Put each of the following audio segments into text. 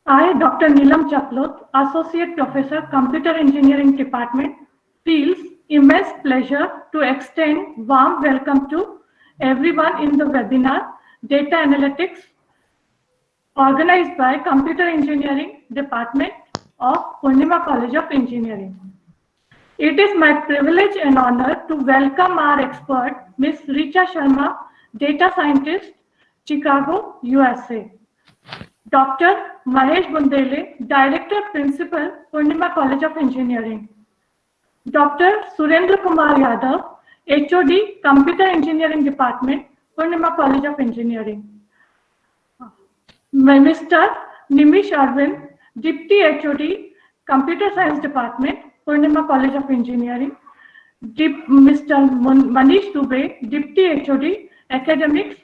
I, Dr. Neelam Chaplot, Associate Professor, Computer Engineering Department, feels immense pleasure to extend warm welcome to everyone in the webinar, Data Analytics, organized by Computer Engineering Department of Poornima College of Engineering. It is my privilege and honor to welcome our expert, Ms. Richa Sharma, Data Scientist, Chicago, USA. Dr. Mahesh Bundele, Director Principal, Poornima College of Engineering. Dr. Surendra Kumar Yadav, HOD, Computer Engineering Department, Poornima College of Engineering. Mr. Nimish Arvind, Deputy HOD, Computer Science Department, Poornima College of Engineering. Mr. Manish Dubey, Deputy HOD, Academics,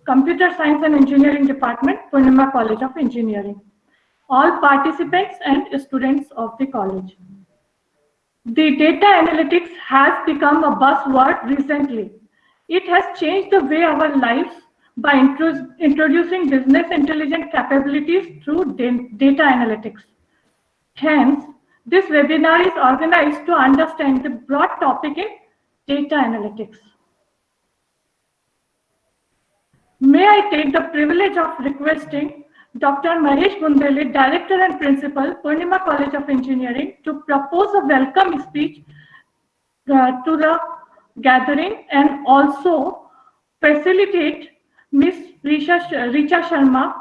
Computer Science and Engineering Department, Poornima College of Engineering. All participants and students of the college. The data analytics has become a buzzword recently. It has changed the way our lives by introducing business intelligence capabilities through data analytics. Hence, this webinar is organized to understand the broad topic in data analytics. May I take the privilege of requesting Dr. Mahesh Bundele, Director and Principal, Poornima College of Engineering, to propose a welcome speech to the gathering and also facilitate Ms. Richa Sharma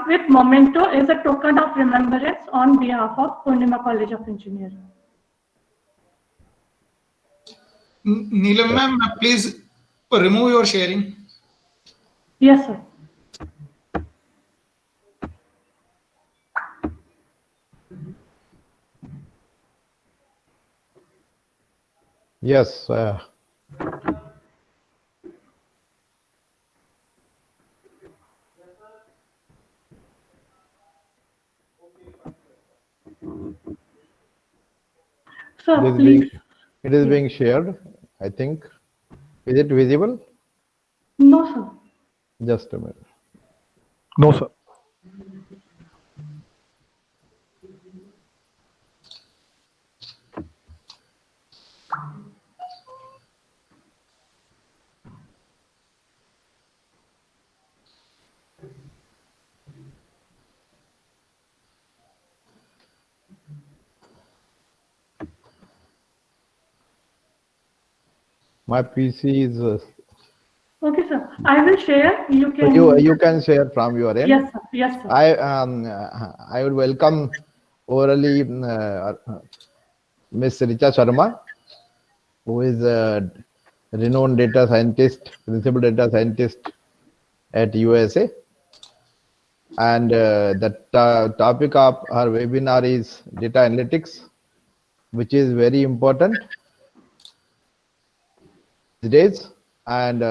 with memento as a token of remembrance on behalf of Poornima College of Engineering. Neelam ma'am, please remove your sharing. Yes, sir. Yes. Sir, please. It is being shared, I think. Is it visible? No, sir. Just a minute. No, sir. My PC is. Okay, sir. I will share. You can. You can share from your end. Yes, sir. Yes, sir. I would welcome orally Ms. Richa Sharma, who is a renowned data scientist, principal data scientist at USA. And the topic of her webinar is data analytics, which is very important these days. And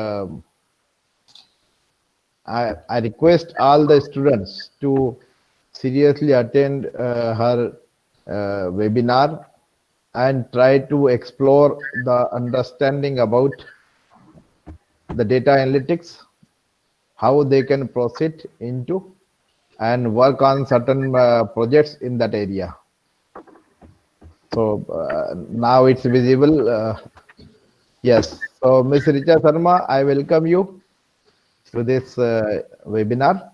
I request all the students to seriously attend her webinar and try to explore the understanding about the data analytics, how they can proceed into and work on certain projects in that area. So now it's visible. Yes. So Ms. Richa Sharma, I welcome you to this webinar.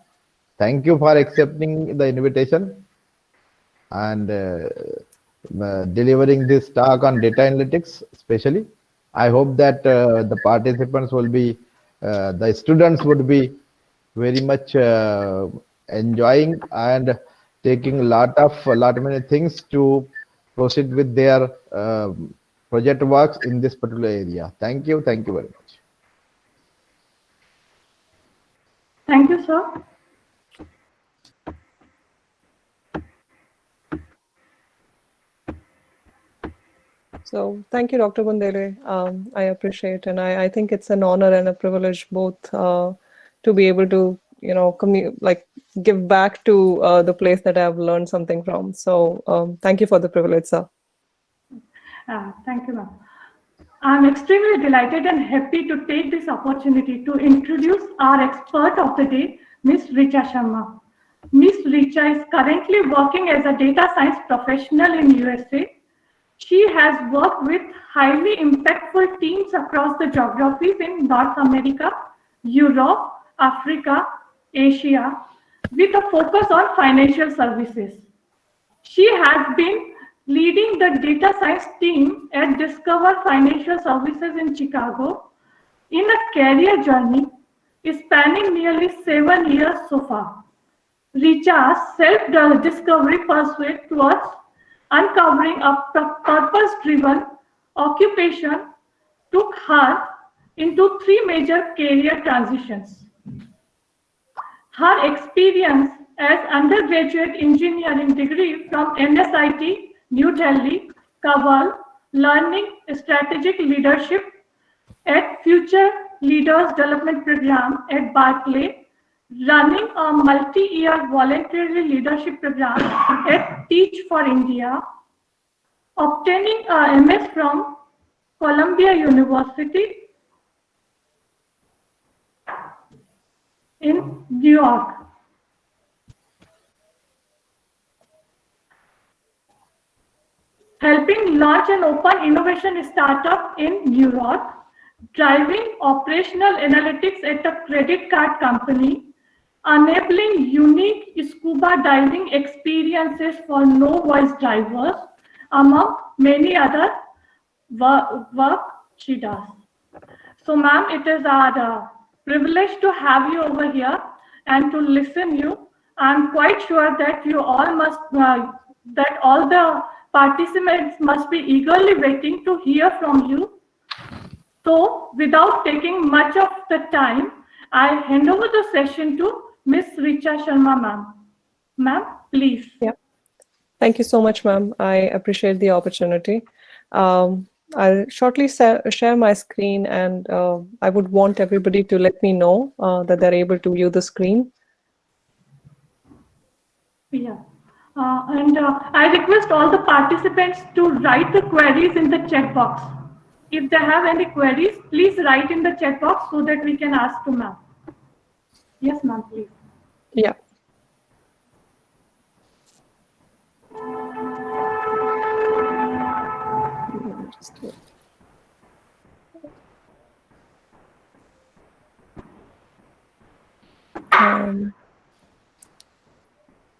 Thank you for accepting the invitation and delivering this talk on data analytics especially. I hope that the participants will be, the students would be very much enjoying and taking many things to proceed with their project works in this particular area. Thank you very much. Thank you, sir. So thank you, Dr. Bundele. I appreciate, and I think it's an honor and a privilege both to be able to, give back to the place that I've learned something from. So thank you for the privilege, sir. Thank you, ma'am. I'm extremely delighted and happy to take this opportunity to introduce our expert of the day, Ms. Richa Sharma. Miss Richa is currently working as a data science professional in USA. She has worked with highly impactful teams across the geographies in North America, Europe, Africa, Asia, with a focus on financial services. She has been leading the data science team at Discover Financial Services in Chicago in a career journey spanning nearly 7 years so far. Richa's self-discovery pursuit towards uncovering a purpose-driven occupation took her into three major career transitions. Her experience as undergraduate engineering degree from NSIT, New Delhi, covered learning strategic leadership at Future Leaders Development Program at Berkeley, running a multi-year voluntary leadership program at Teach for India, obtaining a MS from Columbia University in New York. Helping launch an open innovation startup in New York, driving operational analytics at a credit card company, enabling unique scuba diving experiences for no-voice divers, among many other work she does. So, ma'am, it is our privilege to have you over here and to listen you. I'm quite sure that you all must, that all the participants must be eagerly waiting to hear from you. So, without taking much of the time, I hand over the session to Miss Richa Sharma, ma'am. Ma'am, please. Yeah. Thank you so much, ma'am. I appreciate the opportunity. I'll shortly share my screen, and I would want everybody to let me know that they're able to view the screen. Yeah. I request all the participants to write the queries in the chat box. If they have any queries, please write in the chat box so that we can ask to ma'am. Yes, ma'am, please. Yeah.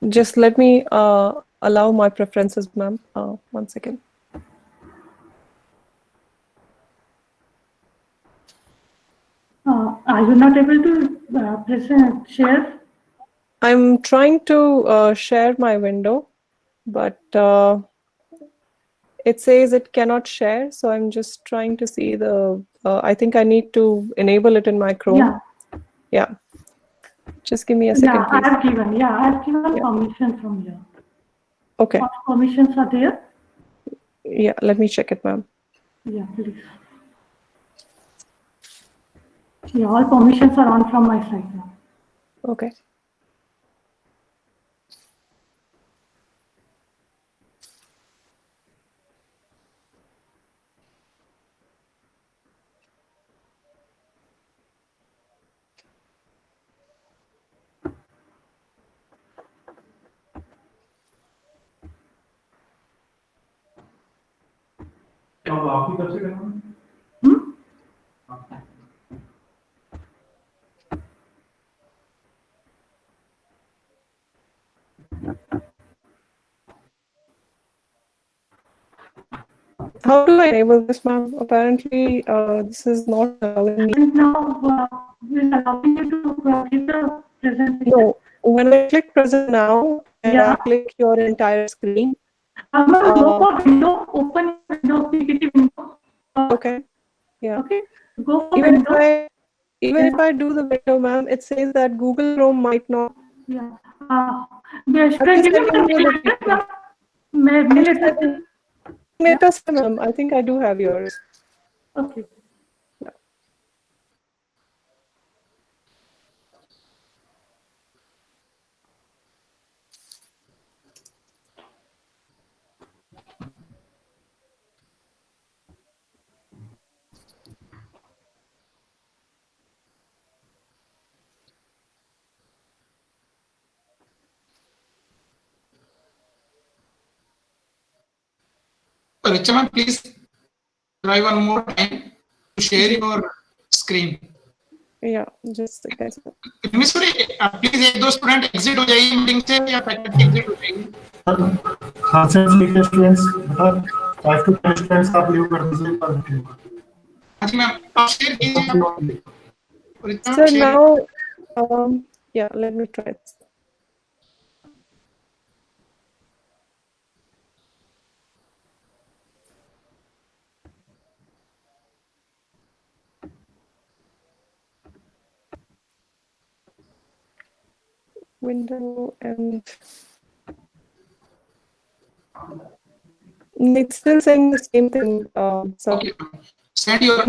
Just let me allow my preferences, ma'am. 1 second. Are you not able to share? I'm trying to share my window, but it says it cannot share. So I'm just trying to see the, I think I need to enable it in my Chrome. Yeah. Yeah. Just give me a second, please. I've given permission from here. Okay. What permissions are there? Yeah, let me check it, ma'am. Yeah, please. Yeah, all permissions are on from my side now. Okay. How do I enable this, ma'am? Apparently, this is not allowing me. And now we're allowing you to give the presentation. No, when I click present now, and Yeah. I click your entire screen. Go for window, open window, PPT window. Okay. Yeah. Okay. Go for Even window. if I do the window, ma'am, it says that Google Chrome might not. Yeah. Should I give you the ma'am, I think I do have yours. Okay. Richa ma'am, please try one more time to share your screen. Yeah, just a second. Miss please एक दो student exit हो जाइए meeting से या faculty exit हो जाइए. हाँ sir, ठीक है स्टूडेंट्स, मतलब 5 to 10 स्टूडेंट्स आप लीव कर दीजिए पर मीटिंग को. हाँ जी मैम, आप शेयर कीजिए. So now, yeah, let me try this. Window and it's still saying the same thing. So Okay. Send your.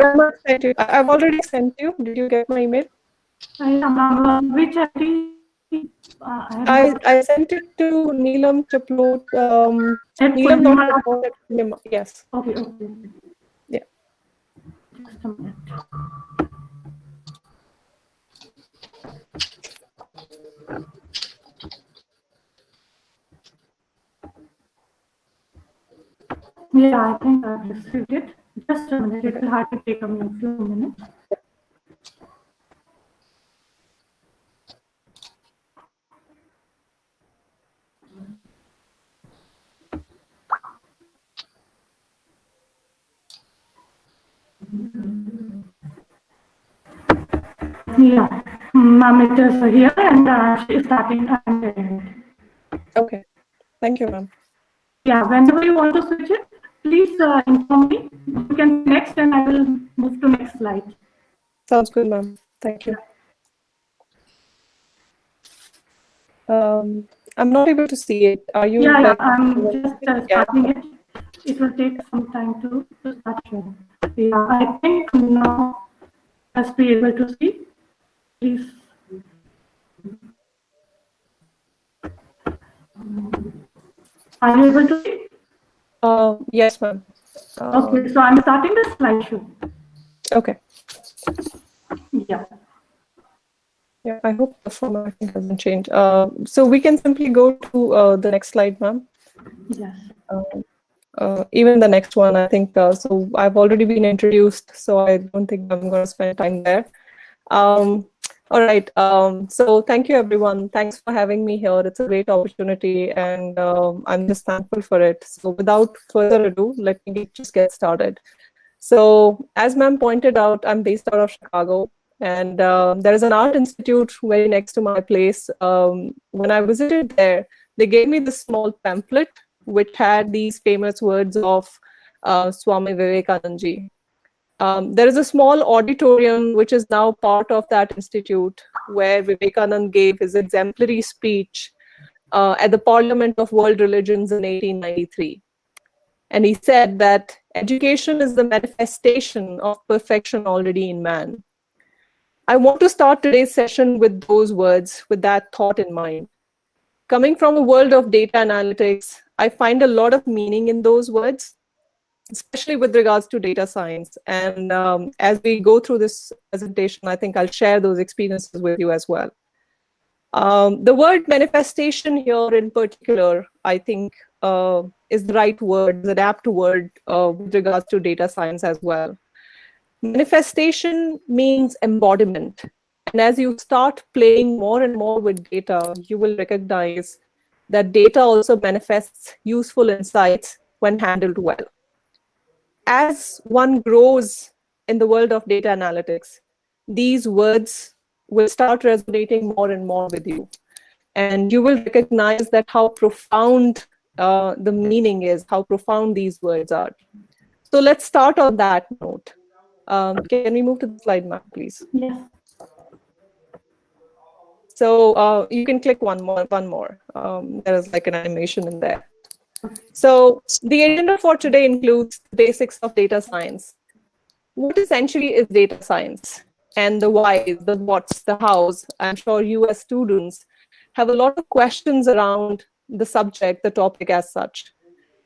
I've already sent you. Did you get my email? Which I sent it to Neelam Chaplot. Neelam Chaplot at Poornima. Yes. Okay. Yeah. Just a minute. Yeah, I think I've received it. Just a minute. It will hardly take a few minutes. Yeah, ma'am, it is here and she's starting. Okay. Thank you, ma'am. Yeah, whenever you want to switch it, please inform me. You can next and I will move to next slide. Sounds good, ma'am. Thank you. I'm not able to see it. Are you? Yeah, I'm just starting it. It will take some time to start sharing. Yeah, I think now must be able to see. Please. Are you able to see? Yes, ma'am. Okay, so I'm starting the slideshow. Okay. Yeah. Yeah, I hope the formatting hasn't changed. So we can simply go to the next slide, ma'am. Yes. Even the next one, I think. So I've already been introduced, so I don't think I'm going to spend time there. All right. So thank you, everyone. Thanks for having me here. It's a great opportunity, and I'm just thankful for it. So without further ado, let me just get started. So as ma'am pointed out, I'm based out of Chicago. And there is an art institute very next to my place. When I visited there, they gave me this small pamphlet which had these famous words of Swami Vivekananda. There is a small auditorium which is now part of that institute where Vivekananda gave his exemplary speech at the Parliament of World Religions in 1893. And he said that education is the manifestation of perfection already in man. I want to start today's session with those words, with that thought in mind. Coming from a world of data analytics, I find a lot of meaning in those words, especially with regards to data science. And as we go through this presentation, I think I'll share those experiences with you as well. The word manifestation here in particular, I think, is the right word, the apt word with regards to data science as well. Manifestation means embodiment. And as you start playing more and more with data, you will recognize that data also manifests useful insights when handled well. As one grows in the world of data analytics, these words will start resonating more and more with you. And you will recognize that how profound the meaning is, how profound these words are. So let's start on that note. Can we move to the slide map, please? Yes. So you can click one more. There is like an animation in there. So the agenda for today includes the basics of data science. What essentially is data science? And the whys, the whats, the hows. I'm sure you as students have a lot of questions around the subject, the topic as such.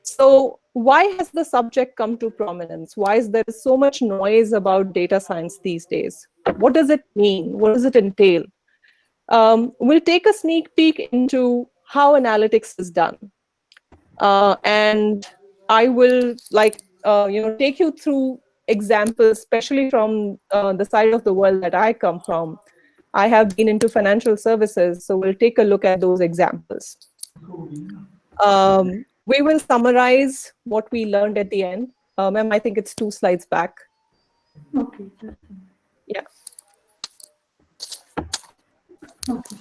So why has the subject come to prominence? Why is there so much noise about data science these days? What does it mean? What does it entail? We'll take a sneak peek into how analytics is done. And I will take you through examples, especially from the side of the world that I come from. I have been into financial services, so we'll take a look at those examples. We will summarize what we learned at the end. Ma'am, I think it's 2 slides back. Okay. Yeah. Okay.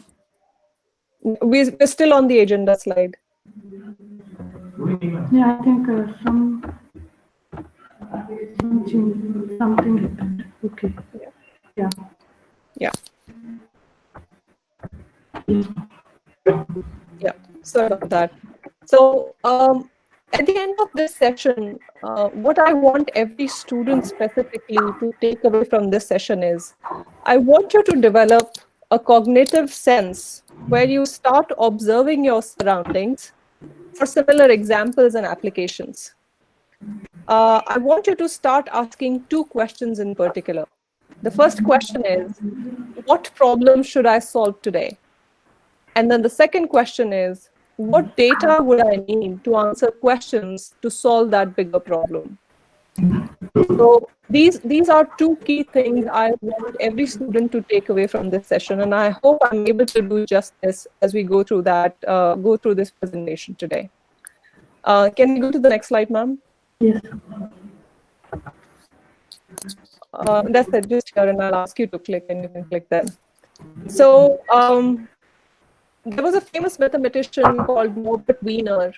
We're still on the agenda slide. Yeah, I think some change, something happened. Okay. Yeah. Yeah. Yeah. Sorry about that. So at the end of this session, what I want every student specifically to take away from this session is, I want you to develop a cognitive sense where you start observing your surroundings for similar examples and applications. I want you to start asking 2 questions in particular. The first question is, what problem should I solve today? And then the second question is, what data would I need to answer questions to solve that bigger problem? So these are 2 key things I want every student to take away from this session, and I hope I'm able to do justice as we go through this presentation today. Can we go to the next slide, ma'am? Yes. That's it, just here, and I'll ask you to click, and you can click then. So there was a famous mathematician called Norbert Wiener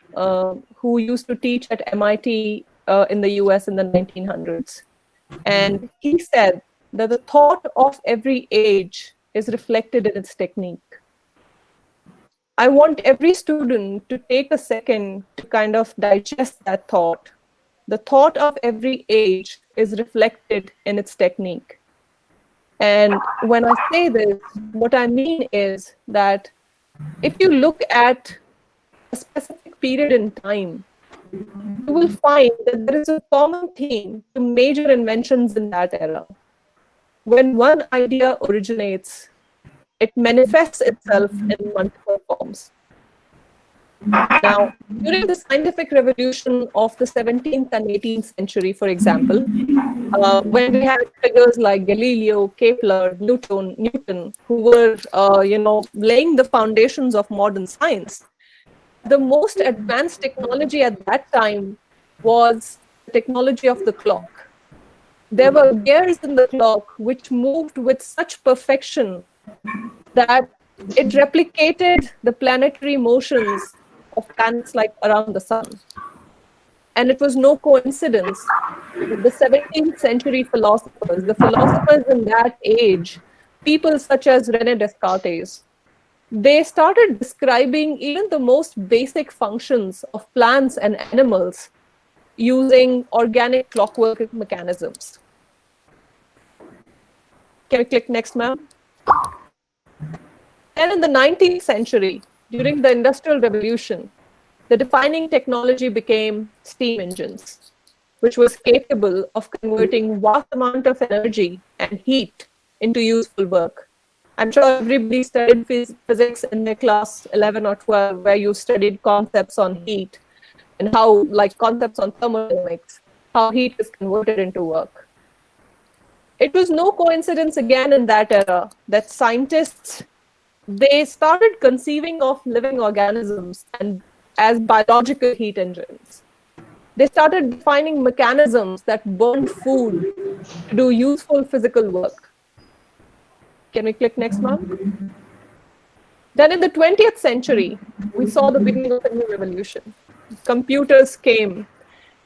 who used to teach at MIT in the US in the 1900s. And he said that the thought of every age is reflected in its technique. I want every student to take a second to kind of digest that thought. The thought of every age is reflected in its technique. And when I say this, what I mean is that if you look at a specific period in time, you will find that there is a common theme to major inventions in that era. When one idea originates, it manifests itself in multiple forms. Now, during the scientific revolution of the 17th and 18th century, for example, when we had figures like Galileo, Kepler, Newton, who were, laying the foundations of modern science, the most advanced technology at that time was the technology of the clock. There were gears in the clock which moved with such perfection that it replicated the planetary motions of planets like around the sun. And it was no coincidence that the 17th century philosophers, the philosophers in that age, people such as René Descartes, they started describing even the most basic functions of plants and animals using organic clockwork mechanisms. Can we click next, ma'am? And in the 19th century, during the Industrial Revolution, the defining technology became steam engines, which was capable of converting vast amount of energy and heat into useful work. I'm sure everybody studied physics in their class 11 or 12, where you studied concepts on heat and how, like concepts on thermodynamics, how heat is converted into work. It was no coincidence again in that era that scientists, they started conceiving of living organisms and as biological heat engines. They started defining mechanisms that burned food to do useful physical work. Can we click next, ma'am? Then in the 20th century, we saw the beginning of a new revolution. Computers came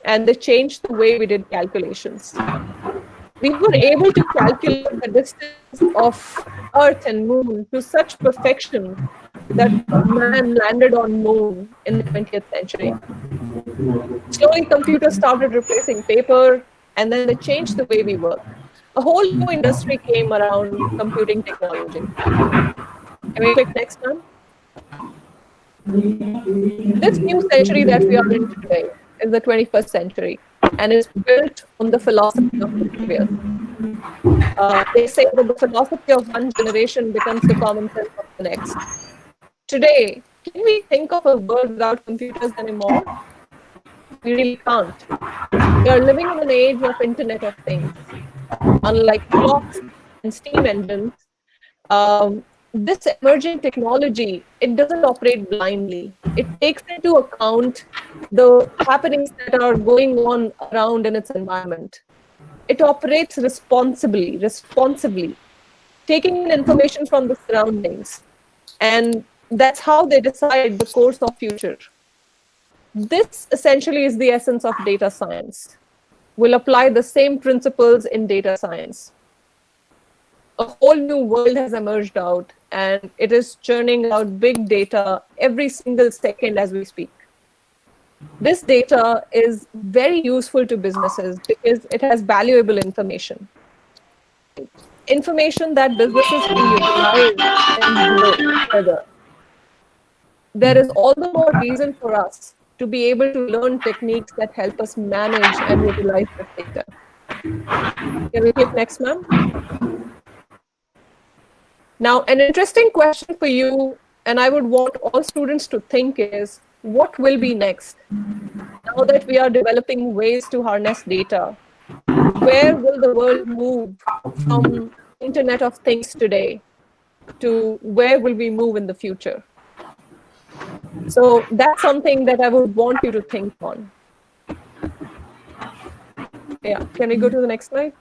and they changed the way we did calculations. We were able to calculate the distance of Earth and Moon to such perfection that man landed on Moon in the 20th century. Slowly, computers started replacing paper, and then they changed the way we work. A whole new industry came around computing technology. Can we click next, ma'am? This new century that we are in today is the 21st century, and is built on the philosophy of the previous. They say that the philosophy of one generation becomes the common sense of the next. Today, can we think of a world without computers anymore? We really can't. We are living in an age of Internet of Things. Unlike clocks and steam engines, this emerging technology, it doesn't operate blindly. It takes into account the happenings that are going on around in its environment. It operates responsibly, taking in information from the surroundings. And that's how they decide the course of future. This essentially is the essence of data science. We'll apply the same principles in data science. A whole new world has emerged out, and it is churning out big data every single second as we speak. This data is very useful to businesses because it has valuable information. Information that businesses can utilize and grow further. There is all the more reason for us to be able to learn techniques that help us manage and utilize this data. Can we click next, ma'am? Now, an interesting question for you, and I would want all students to think is, what will be next? Now that we are developing ways to harness data, where will the world move from Internet of Things today to where will we move in the future? So that's something that I would want you to think on. Yeah, can we go to the next slide?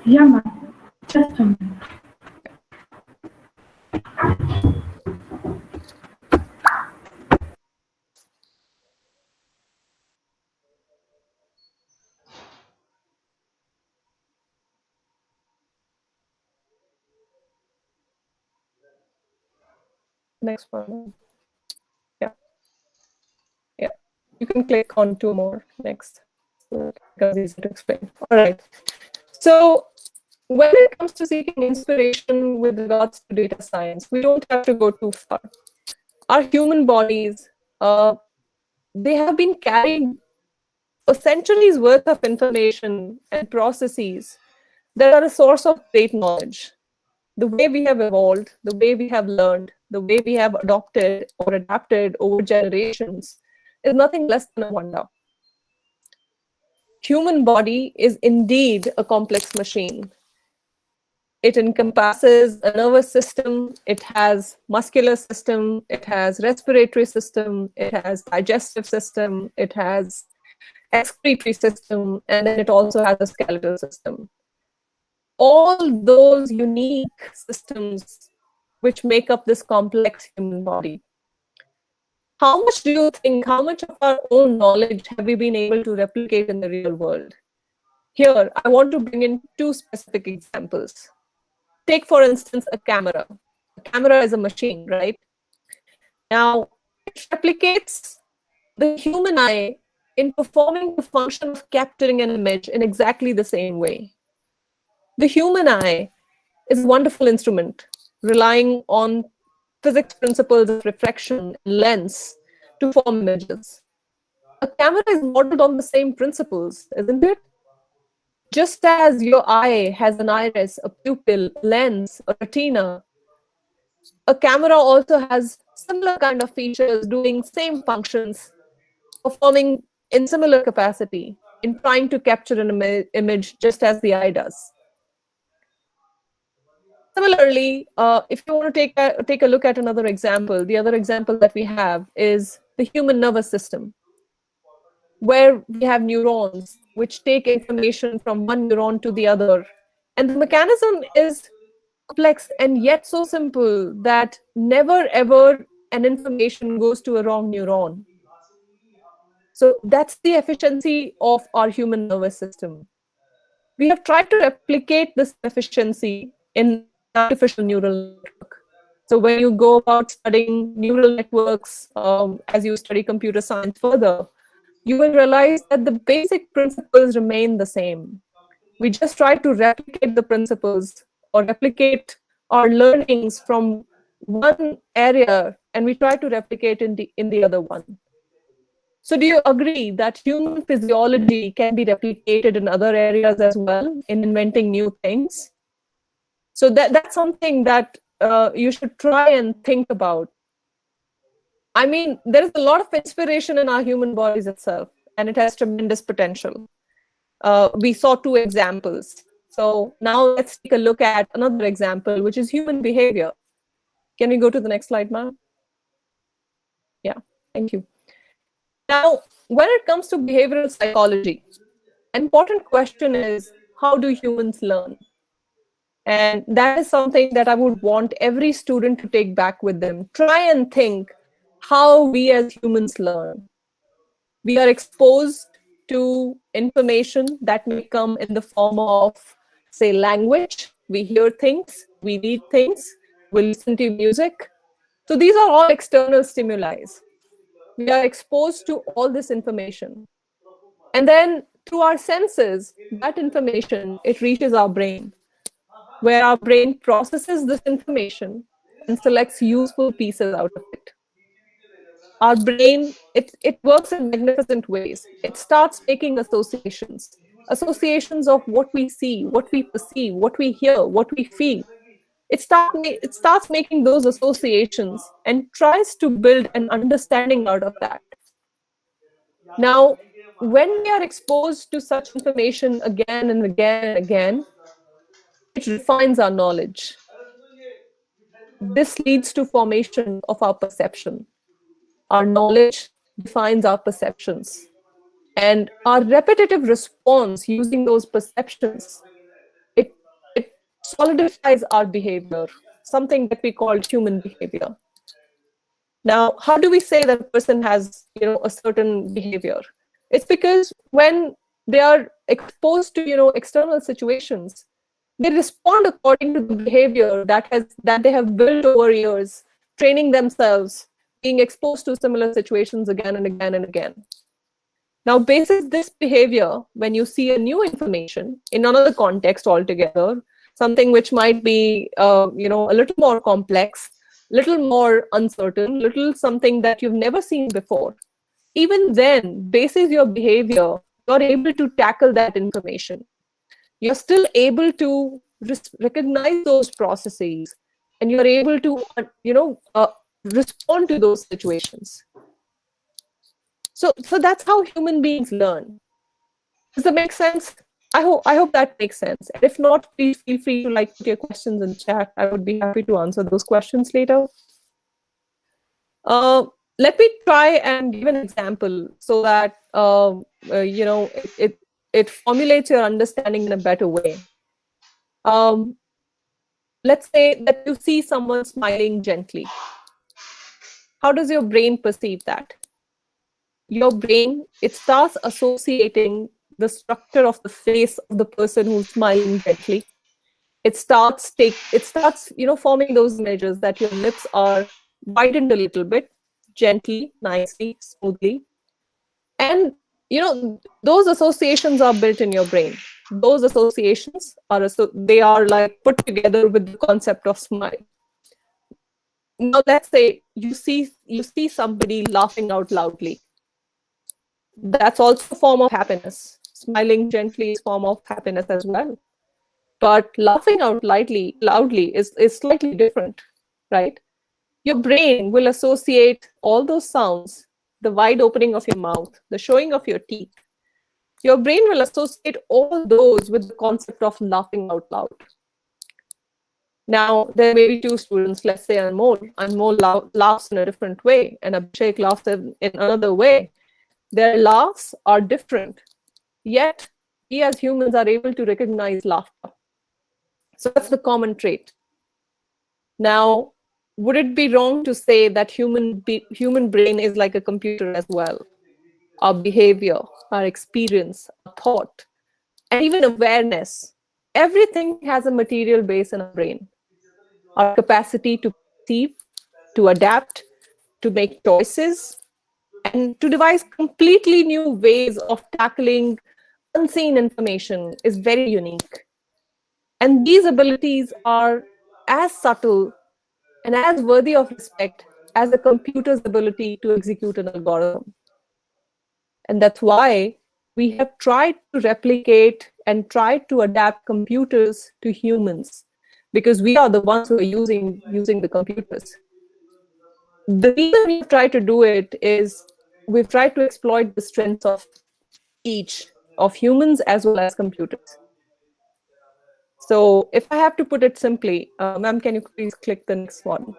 Yeah, ma'am. Just a minute. Next one. Yeah. Yeah. You can click on two more next. Because easy to explain. All right. So when it comes to seeking inspiration with regards to data science, we don't have to go too far. Our human bodies, they have been carrying a century's worth of information and processes that are a source of great knowledge. The way we have evolved, the way we have learned, the way we have adopted or adapted over generations is nothing less than a wonder. Human body is indeed a complex machine. It encompasses a nervous system, it has muscular system, it has respiratory system, it has digestive system, it has excretory system, and then it also has a skeletal system. All those unique systems which make up this complex human body. How much do you think, how much of our own knowledge have we been able to replicate in the real world? Here, I want to bring in two specific examples. Take, for instance, a camera. A camera is a machine, right? Now, it replicates the human eye in performing the function of capturing an image in exactly the same way. The human eye is a wonderful instrument, relying on physics principles of refraction and lens to form images. A camera is modeled on the same principles, isn't it? Just as your eye has an iris, a pupil, a lens, a retina, a camera also has similar kind of features doing same functions, performing in similar capacity in trying to capture an image just as the eye does. Similarly, if you want to take a look at another example, the other example that we have is the human nervous system, where we have neurons which take information from one neuron to the other. And the mechanism is complex and yet so simple that never ever an information goes to a wrong neuron. So that's the efficiency of our human nervous system. We have tried to replicate this efficiency in artificial neural network. So when you go about studying neural networks, as you study computer science further, you will realize that the basic principles remain the same. We just try to replicate the principles or replicate our learnings from one area, and we try to replicate in the other one. So do you agree that human physiology can be replicated in other areas as well in inventing new things? So that's something that you should try and think about. I mean, there is a lot of inspiration in our human bodies itself. and it has tremendous potential. We saw 2 examples. So now let's take a look at another example, which is human behavior. Can we go to the next slide, ma'am? Yeah, thank you. Now, when it comes to behavioral psychology, an important question is, how do humans learn? And that is something that I would want every student to take back with them. Try and think how we as humans learn. We are exposed to information that may come in the form of, say, language. We hear things, we read things, we listen to music. So these are all external stimuli. We are exposed to all this information. And then through our senses, that information, it reaches our brain, where our brain processes this information and selects useful pieces out of it. Our brain, it works in magnificent ways. It starts making associations of what we see, what we perceive, what we hear, what we feel. It starts making those associations and tries to build an understanding out of that. Now, when we are exposed to such information again and again and again, it refines our knowledge. This leads to formation of our perception. Our knowledge defines our perceptions. And our repetitive response using those perceptions, it solidifies our behavior, something that we call human behavior. Now, how do we say that a person has, a certain behavior? It's because when they are exposed to, external situations, they respond according to the behavior that they have built over years, training themselves, being exposed to similar situations again and again and again. Now, basis this behavior, when you see a new information in another context altogether, something which might be, a little more complex, little more uncertain, little something that you've never seen before, even then, basis your behavior, you're able to tackle that information. You're still able to recognize those processes, and you're able to, respond to those situations. So that's how human beings learn. Does that make sense? I hope that makes sense. And if not, please feel free to put your questions in chat. I would be happy to answer those questions later. Let me try and give an example so that it formulates your understanding in a better way. Let's say that you see someone smiling gently. How does your brain perceive that? Your brain, it starts associating the structure of the face of the person who's smiling gently. It starts forming those images that your lips are widened a little bit, gently, nicely, smoothly. And those associations are built in your brain. Those associations are put together with the concept of smile. Now let's say you see somebody laughing out loudly. That's also a form of happiness. Smiling gently is a form of happiness as well. But laughing out loudly is slightly different, right? Your brain will associate all those sounds, the wide opening of your mouth, the showing of your teeth. Your brain will associate all those with the concept of laughing out loud. Now, there may be 2 students, let's say Anmol laughs in a different way, and Abhishek laughs in another way. Their laughs are different, yet we as humans are able to recognize laughter. So that's the common trait. Now, would it be wrong to say that human brain is like a computer as well? Our behavior, our experience, our thought, and even awareness, everything has a material base in our brain. Our capacity to perceive, to adapt, to make choices, and to devise completely new ways of tackling unseen information is very unique. And these abilities are as subtle and as worthy of respect as a computer's ability to execute an algorithm. And that's why we have tried to replicate and tried to adapt computers to humans, because we are the ones who are using the computers. The reason we've tried to do it is we've tried to exploit the strengths of each of humans as well as computers. So if I have to put it simply, ma'am, can you please click the next one?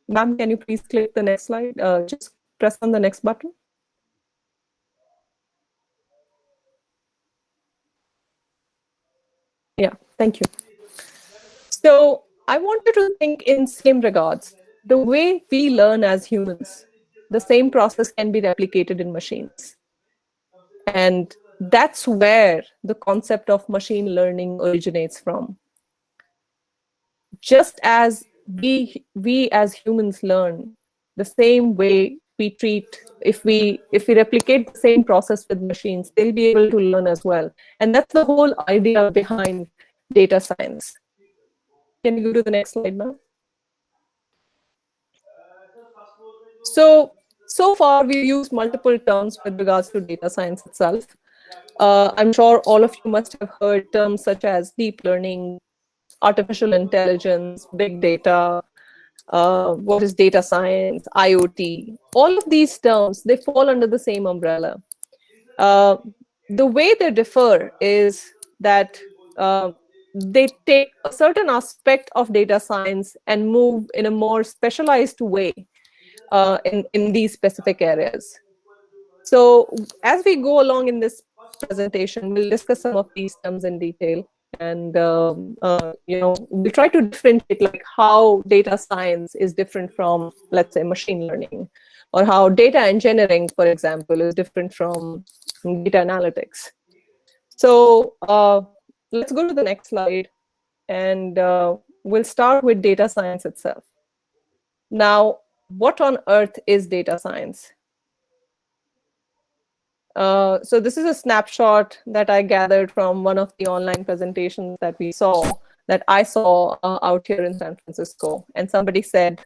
Ma'am, can you please click the next slide? Just press on the next button. Yeah, thank you. So I want you to think in same regards. The way we learn as humans, the same process can be replicated in machines. And that's where the concept of machine learning originates from. Just as we as humans learn, the same way we treat, if we replicate the same process with machines, they'll be able to learn as well. And that's the whole idea behind data science. Can you go to the next slide now? So far, we've used multiple terms with regards to data science itself. I'm sure all of you must have heard terms such as deep learning, artificial intelligence, big data, what is data science, IoT. All of these terms, they fall under the same umbrella. The way they differ is that they take a certain aspect of data science and move in a more specialized way in these specific areas. So as we go along in this presentation, we'll discuss some of these terms in detail. And we'll try to differentiate like how data science is different from, let's say, machine learning, or how data engineering, for example, is different from data analytics. So let's go to the next slide, and we'll start with data science itself. Now, what on earth is data science? So this is a snapshot that I gathered from one of the online presentations that I saw out here in San Francisco. And somebody said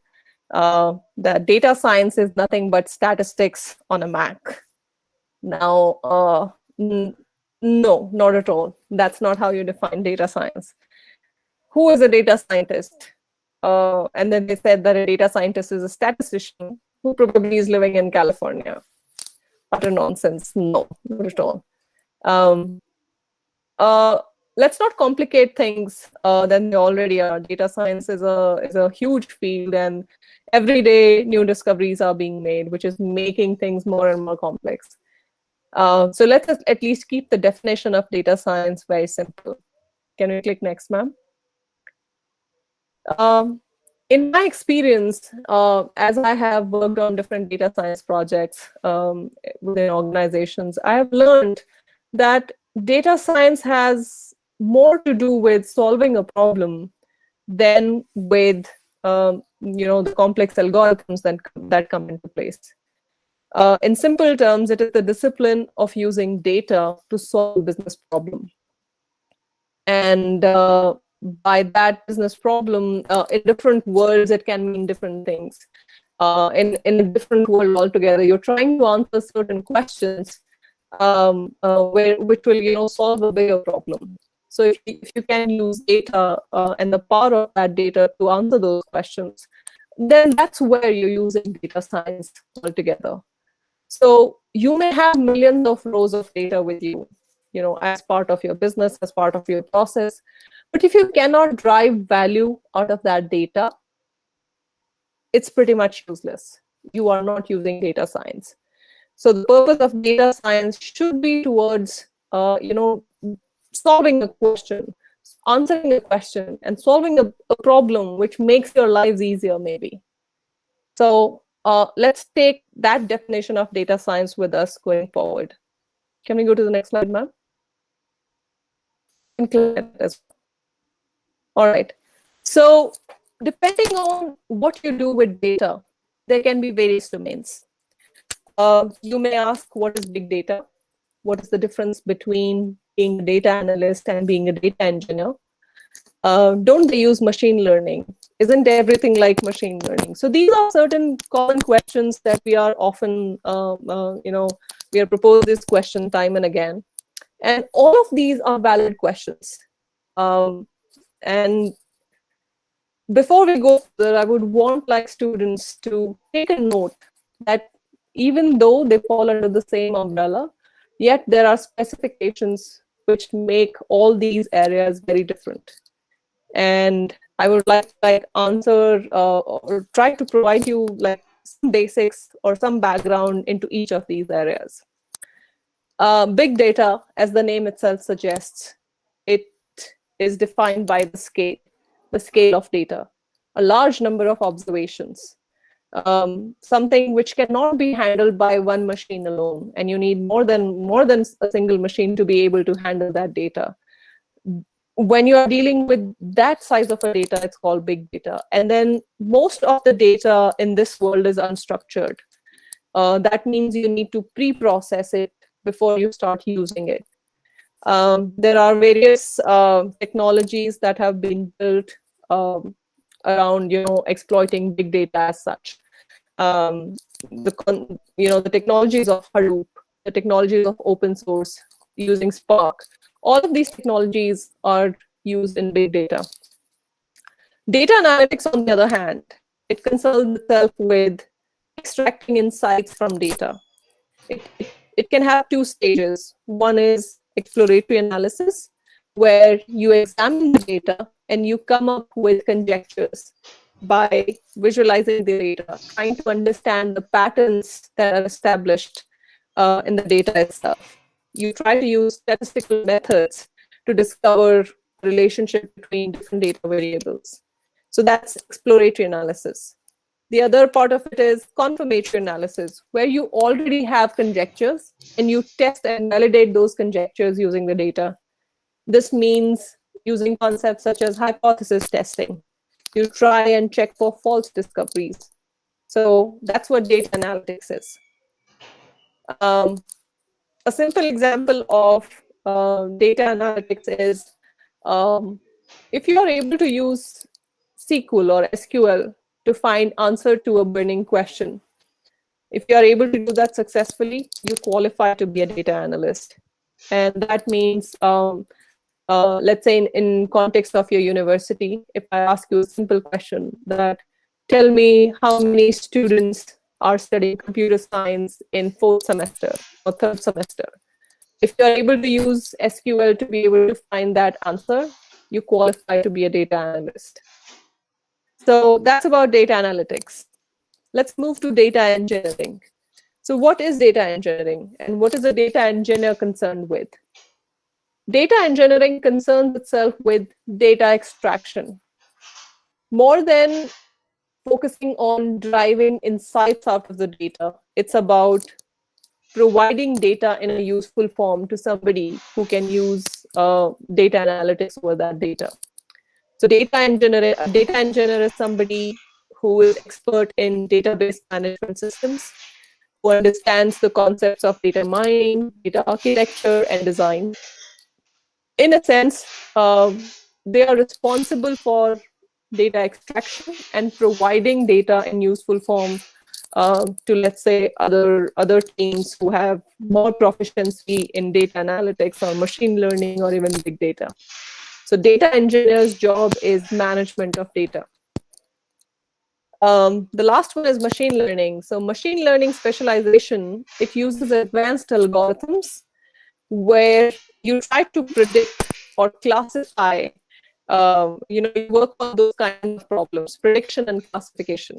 that data science is nothing but statistics on a Mac. Now, no, not at all. That's not how you define data science. Who is a data scientist? And then they said that a data scientist is a statistician who probably is living in California. Utter nonsense. No, not at all. Let's not complicate things than they already are. Data science is a huge field, and every day new discoveries are being made, which is making things more and more complex. So let's at least keep the definition of data science very simple. Can we click next, ma'am? In my experience, as I have worked on different data science projects within organizations, I have learned that data science has more to do with solving a problem than with the complex algorithms that come into place. In simple terms, it is the discipline of using data to solve a business problem. And by that business problem, in different worlds, it can mean different things. In a different world altogether, you're trying to answer certain questions which will solve a bigger problem. So if you can use data and the power of that data to answer those questions, then that's where you're using data science altogether. So you may have millions of rows of data with you, as part of your business, as part of your process. But if you cannot drive value out of that data, it's pretty much useless. You are not using data science. So the purpose of data science should be towards, solving a question, answering a question, and solving a problem which makes your lives easier, maybe. So let's take that definition of data science with us going forward. Can we go to the next slide, ma'am? All right. So depending on what you do with data, there can be various domains. You may ask, what is big data? What is the difference between being a data analyst and being a data engineer? Don't they use machine learning? Isn't everything like machine learning? So these are certain common questions that we are often, we are proposed this question time and again. And all of these are valid questions. And before we go further, I would want students to take a note that even though they fall under the same umbrella, yet there are specifications which make all these areas very different. And I would like to answer or try to provide you like some basics or some background into each of these areas. Big data, as the name itself suggests, it is defined by the scale of data, a large number of observations, something which cannot be handled by one machine alone, and you need more than a single machine to be able to handle that data. When you are dealing with that size of a data, it's called big data. And then most of the data in this world is unstructured. That means you need to pre-process it before you start using it. There are various technologies that have been built around, exploiting big data as such. The technologies of Hadoop, the technologies of open source using Spark, all of these technologies are used in big data. Data analytics, on the other hand, it concerns itself with extracting insights from data. It can have two stages. One is exploratory analysis, where you examine the data and you come up with conjectures by visualizing the data, trying to understand the patterns that are established in the data itself. You try to use statistical methods to discover relationship between different data variables. So that's exploratory analysis. The other part of it is confirmatory analysis, where you already have conjectures and you test and validate those conjectures using the data. This means using concepts such as hypothesis testing. You try and check for false discoveries. So that's what data analytics is. A simple example of data analytics is if you are able to use SQL or SQL to find answer to a burning question. If you are able to do that successfully, you qualify to be a data analyst. And that means, let's say in context of your university, if I ask you a simple question that, tell me how many students are studying computer science in 4th semester or 3rd semester. If you are able to use SQL to be able to find that answer, you qualify to be a data analyst. So that's about data analytics. Let's move to data engineering. So what is data engineering and what is a data engineer concerned with? Data engineering concerns itself with data extraction. More than focusing on driving insights out of the data, it's about providing data in a useful form to somebody who can use data analytics over that data. So data engineer is somebody who is expert in database management systems, who understands the concepts of data mining, data architecture, and design. In a sense, they are responsible for data extraction and providing data in useful form to, let's say, other teams who have more proficiency in data analytics or machine learning or even big data. So data engineer's job is management of data. The last one is machine learning. So machine learning specialization, it uses advanced algorithms where you try to predict or classify, you work on those kinds of problems, prediction and classification.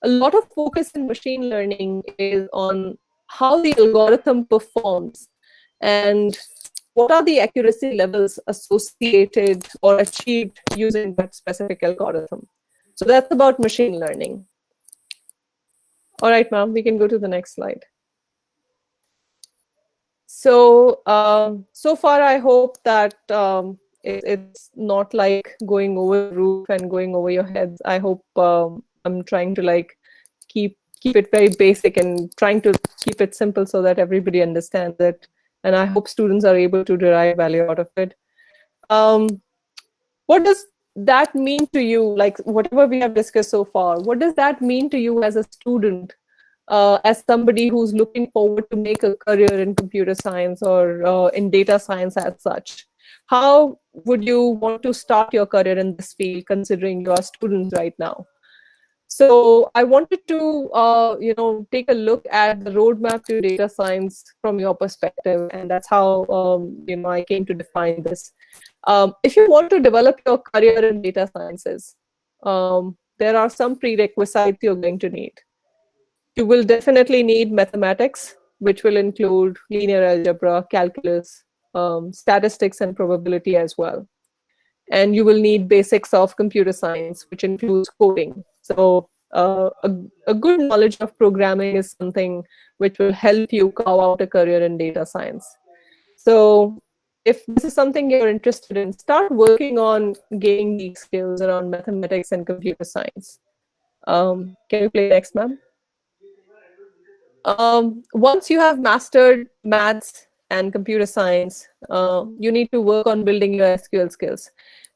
A lot of focus in machine learning is on how the algorithm performs and what are the accuracy levels associated or achieved using that specific algorithm. So that's about machine learning. All right, ma'am, we can go to the next slide. So, so far, I hope that it's not like going over the roof and going over your heads. I hope I'm trying to keep it very basic and trying to keep it simple so that everybody understands it. And I hope students are able to derive value out of it. What does that mean to you? Like whatever we have discussed so far, what does that mean to you as a student, as somebody who's looking forward to make a career in computer science or in data science as such? How would you want to start your career in this field, considering you are students right now? So I wanted to, take a look at the roadmap to data science from your perspective, and that's how, I came to define this. If you want to develop your career in data sciences, there are some prerequisites you're going to need. You will definitely need mathematics, which will include linear algebra, calculus, statistics, and probability as well. And you will need basics of computer science, which includes coding. So a good knowledge of programming is something which will help you carve out a career in data science. So if this is something you're interested in, start working on gaining these skills around mathematics and computer science. Can you play next, ma'am? Once you have mastered maths and computer science, you need to work on building your SQL skills.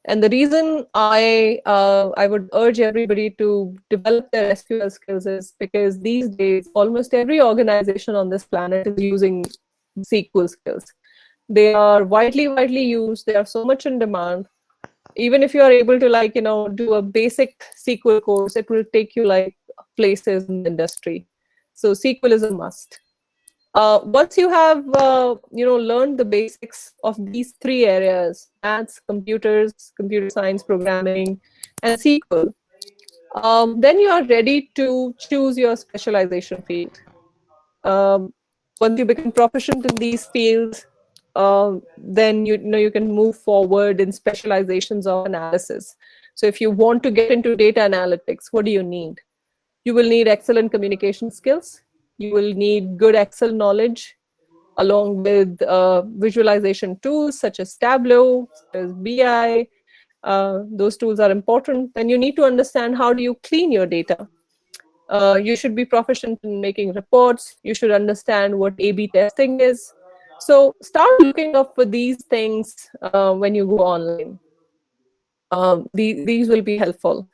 And the reason I would urge everybody to develop their SQL skills is because these days, almost every organization on this planet is using SQL skills. They are widely used. They are so much in demand. Even if you are able to do a basic SQL course, it will take you places in the industry. So SQL is a must. Once you have learned the basics of these three areas, maths, computers, computer science, programming, and SQL, then you are ready to choose your specialization field. Once you become proficient in these fields, then you can move forward in specializations of analysis. So if you want to get into data analytics, what do you need? You will need excellent communication skills. You will need good Excel knowledge, along with visualization tools such as Tableau, such as BI. Those tools are important. Then you need to understand how do you clean your data. You should be proficient in making reports. You should understand what A/B testing is. So start looking up for these things when you go online. These will be helpful.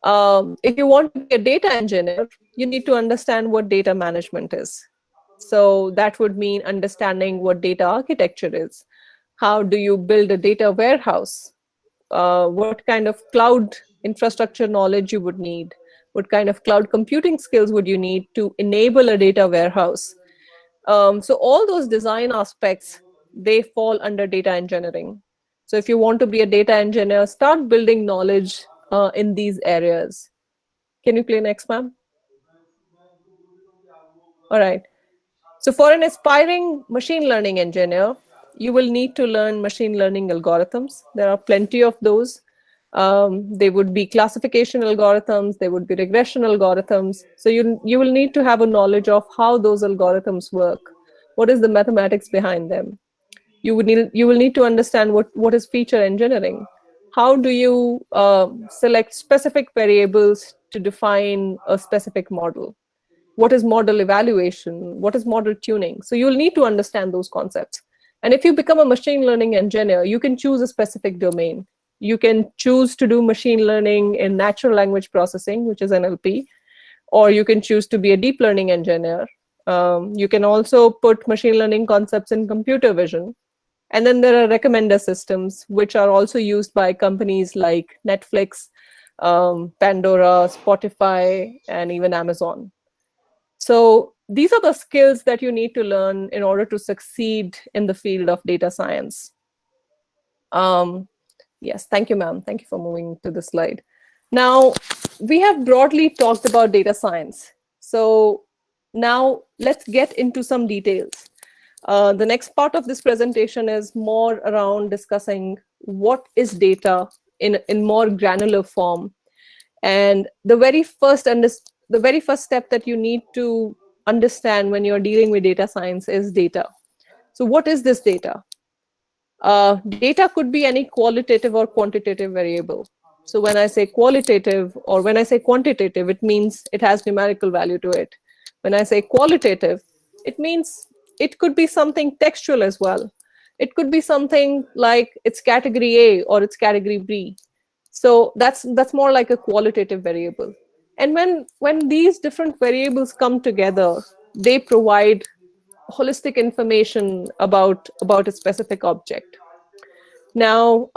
If you want to be a data engineer, you need to understand what data management is. So that would mean understanding what data architecture is. How do you build a data warehouse? What kind of cloud infrastructure knowledge you would need? What kind of cloud computing skills would you need to enable a data warehouse? So all those design aspects, they fall under data engineering. So if you want to be a data engineer, start building knowledge in these areas. Can you play next, ma'am? All right. So for an aspiring machine learning engineer, you will need to learn machine learning algorithms. There are plenty of those. They would be classification algorithms, they would be regression algorithms. So you will need to have a knowledge of how those algorithms work. What is the mathematics behind them? You will need to understand what is feature engineering. How do you select specific variables to define a specific model? What is model evaluation? What is model tuning? So you'll need to understand those concepts. And if you become a machine learning engineer, you can choose a specific domain. You can choose to do machine learning in natural language processing, which is NLP, or you can choose to be a deep learning engineer. You can also put machine learning concepts in computer vision. And then there are recommender systems, which are also used by companies like Netflix, Pandora, Spotify, and even Amazon. So these are the skills that you need to learn in order to succeed in the field of data science. Yes, thank you, ma'am. Thank you for moving to the slide. Now, we have broadly talked about data science. So now let's get into some details. The next part of this presentation is more around discussing what is data in more granular form. And the very first step that you need to understand when you're dealing with data science is data. So what is this data? Data could be any qualitative or quantitative variable. So when I say qualitative or when I say quantitative, it means it has numerical value to it. When I say qualitative, it means it could be something textual as well. It could be something like it's category A or it's category B. So that's more like a qualitative variable. And when these different variables come together, they provide holistic information about a specific object. Now,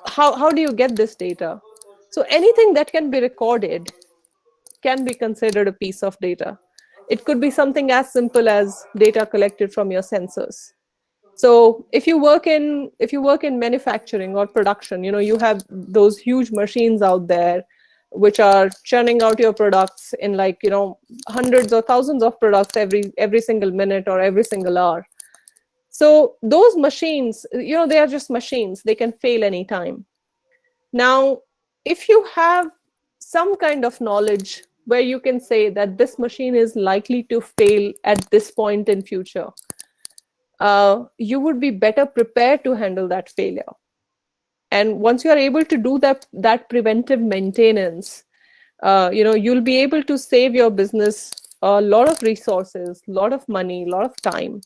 how do you get this data? So anything that can be recorded can be considered a piece of data. It could be something as simple as data collected from your sensors. So if you work in manufacturing or production, you have those huge machines out there which are churning out your products in hundreds or thousands of products every single minute or every single hour. So those machines, they are just machines. They can fail anytime. Now, if you have some kind of knowledge where you can say that this machine is likely to fail at this point in future, you would be better prepared to handle that failure. And once you are able to do that preventive maintenance, you'll be able to save your business a lot of resources, a lot of money, a lot of time.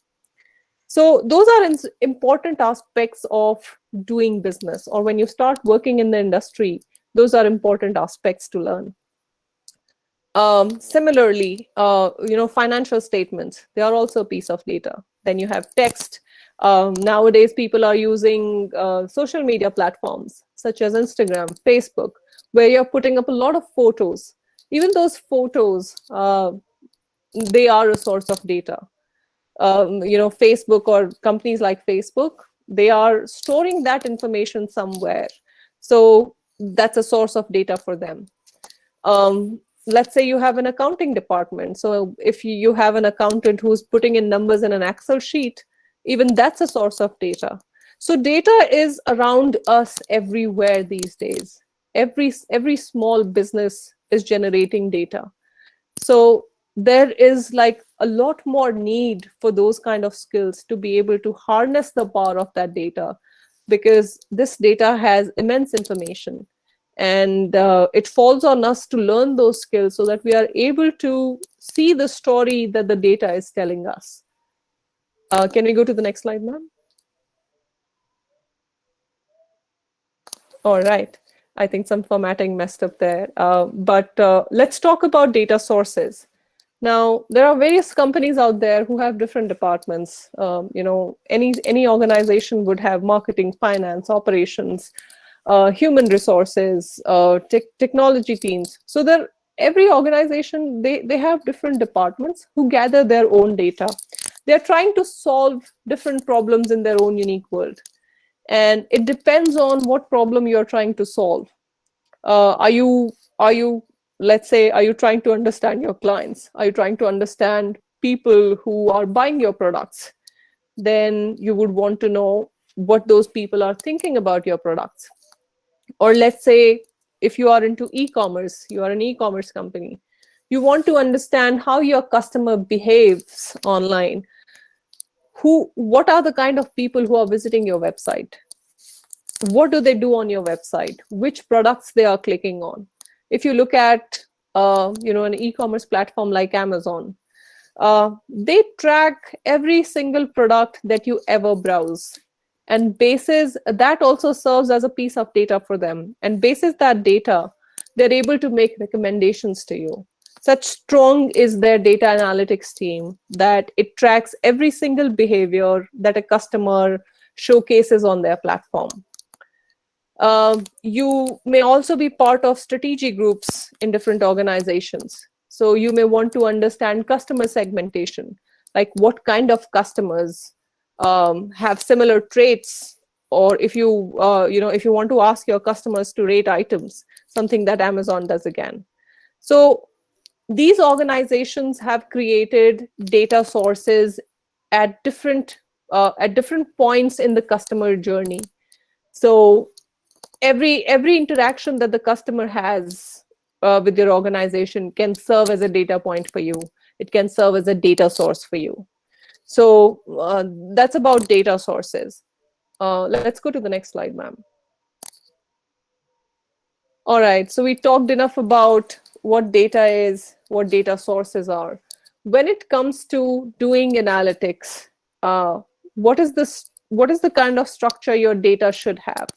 So those are important aspects of doing business, or when you start working in the industry, those are important aspects to learn. Similarly, financial statements, they are also a piece of data. Then you have text. Nowadays, people are using social media platforms such as Instagram, Facebook, where you're putting up a lot of photos. Even those photos, they are a source of data. Facebook or companies like Facebook, they are storing that information somewhere. So that's a source of data for them. Let's say you have an accounting department. So if you have an accountant who's putting in numbers in an Excel sheet, even that's a source of data. So data is around us everywhere these days. Every small business is generating data. So there is a lot more need for those kind of skills to be able to harness the power of that data, because this data has immense information. And it falls on us to learn those skills so that we are able to see the story that the data is telling us. Can we go to the next slide, ma'am? All right. I think some formatting messed up there. But let's talk about data sources. Now, there are various companies out there who have different departments. Any organization would have marketing, finance, operations, human resources, technology teams. So every organization, they have different departments who gather their own data. They're trying to solve different problems in their own unique world. And it depends on what problem you're trying to solve. Let's say, are you trying to understand your clients? Are you trying to understand people who are buying your products? Then you would want to know what those people are thinking about your products. Or let's say, if you are into e-commerce, you are an e-commerce company, you want to understand how your customer behaves online. What are the kind of people who are visiting your website? What do they do on your website? Which products they are clicking on? If you look at an e-commerce platform like Amazon, they track every single product that you ever browse. And basis that also serves as a piece of data for them. And basis that data, they're able to make recommendations to you. Such strong is their data analytics team that it tracks every single behavior that a customer showcases on their platform. You may also be part of strategy groups in different organizations. So you may want to understand customer segmentation, like what kind of customers have similar traits, or if you want to ask your customers to rate items, something that Amazon does again. So these organizations have created data sources at different points in the customer journey. So every interaction that the customer has with your organization can serve as a data point for you. It can serve as a data source for you. So that's about data sources. Let's go to the next slide, ma'am. All right, so we talked enough about what data is, what data sources are. When it comes to doing analytics, what is the kind of structure your data should have?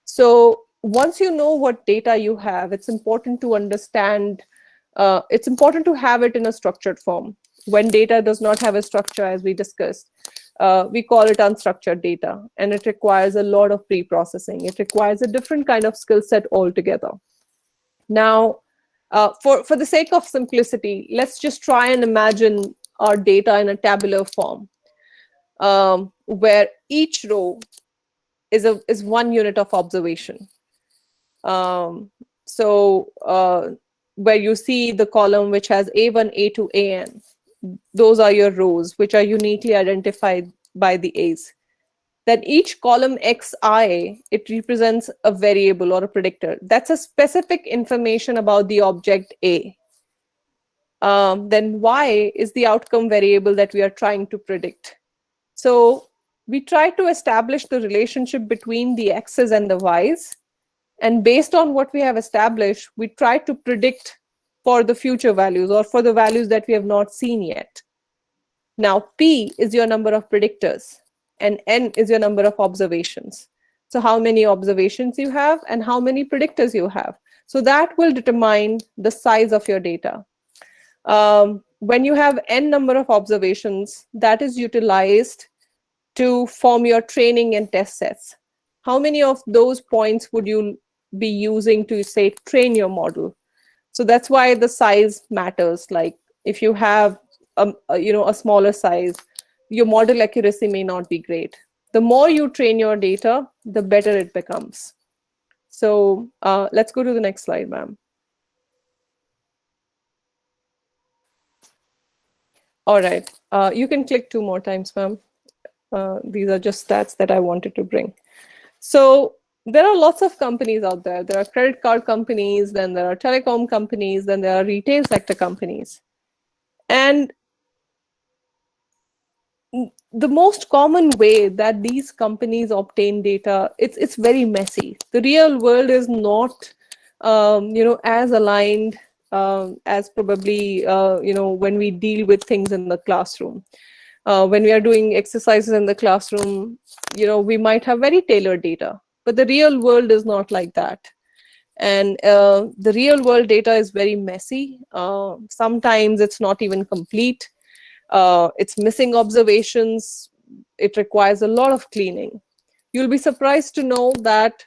So once you know what data you have, it's important to understand, it's important to have it in a structured form. When data does not have a structure, as we discussed, we call it unstructured data, and it requires a lot of pre-processing. It requires a different kind of skill set altogether. Now, for the sake of simplicity, let's just try and imagine our data in a tabular form, where each row is one unit of observation. Where you see the column which has A1, A2, AN, those are your rows which are uniquely identified by the A's. Then each column xi, it represents a variable or a predictor. That's a specific information about the object A. Then y is the outcome variable that we are trying to predict. So we try to establish the relationship between the x's and the y's. And based on what we have established, we try to predict for the future values or for the values that we have not seen yet. Now, P is your number of predictors and N is your number of observations. So how many observations you have and how many predictors you have. So that will determine the size of your data. When you have N number of observations, that is utilized to form your training and test sets. How many of those points would you be using to, say, train your model? So that's why the size matters. Like if you have a smaller size, your model accuracy may not be great. The more you train your data, the better it becomes. So let's go to the next slide, ma'am. All right, you can click 2 more times, ma'am. These are just stats that I wanted to bring. So there are lots of companies out there. There are credit card companies, then there are telecom companies, then there are retail sector companies. And the most common way that these companies obtain data, it's very messy. The real world is not as aligned as probably when we deal with things in the classroom. When we are doing exercises in the classroom, we might have very tailored data, but the real world is not like that. And the real world data is very messy. Sometimes it's not even complete. It's missing observations. It requires a lot of cleaning. You'll be surprised to know that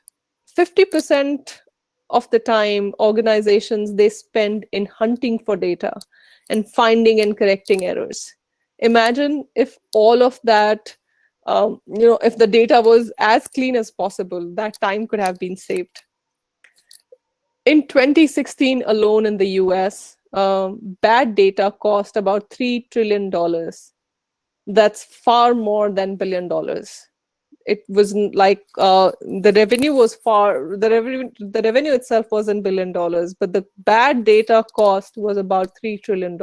50% of the time organizations, they spend in hunting for data and finding and correcting errors. Imagine if all of that, if the data was as clean as possible, that time could have been saved. In 2016 alone in the US, bad data cost about $3 trillion. That's far more than $1 billion. It was like the revenue itself wasn't $1 billion, but the bad data cost was about $3 trillion.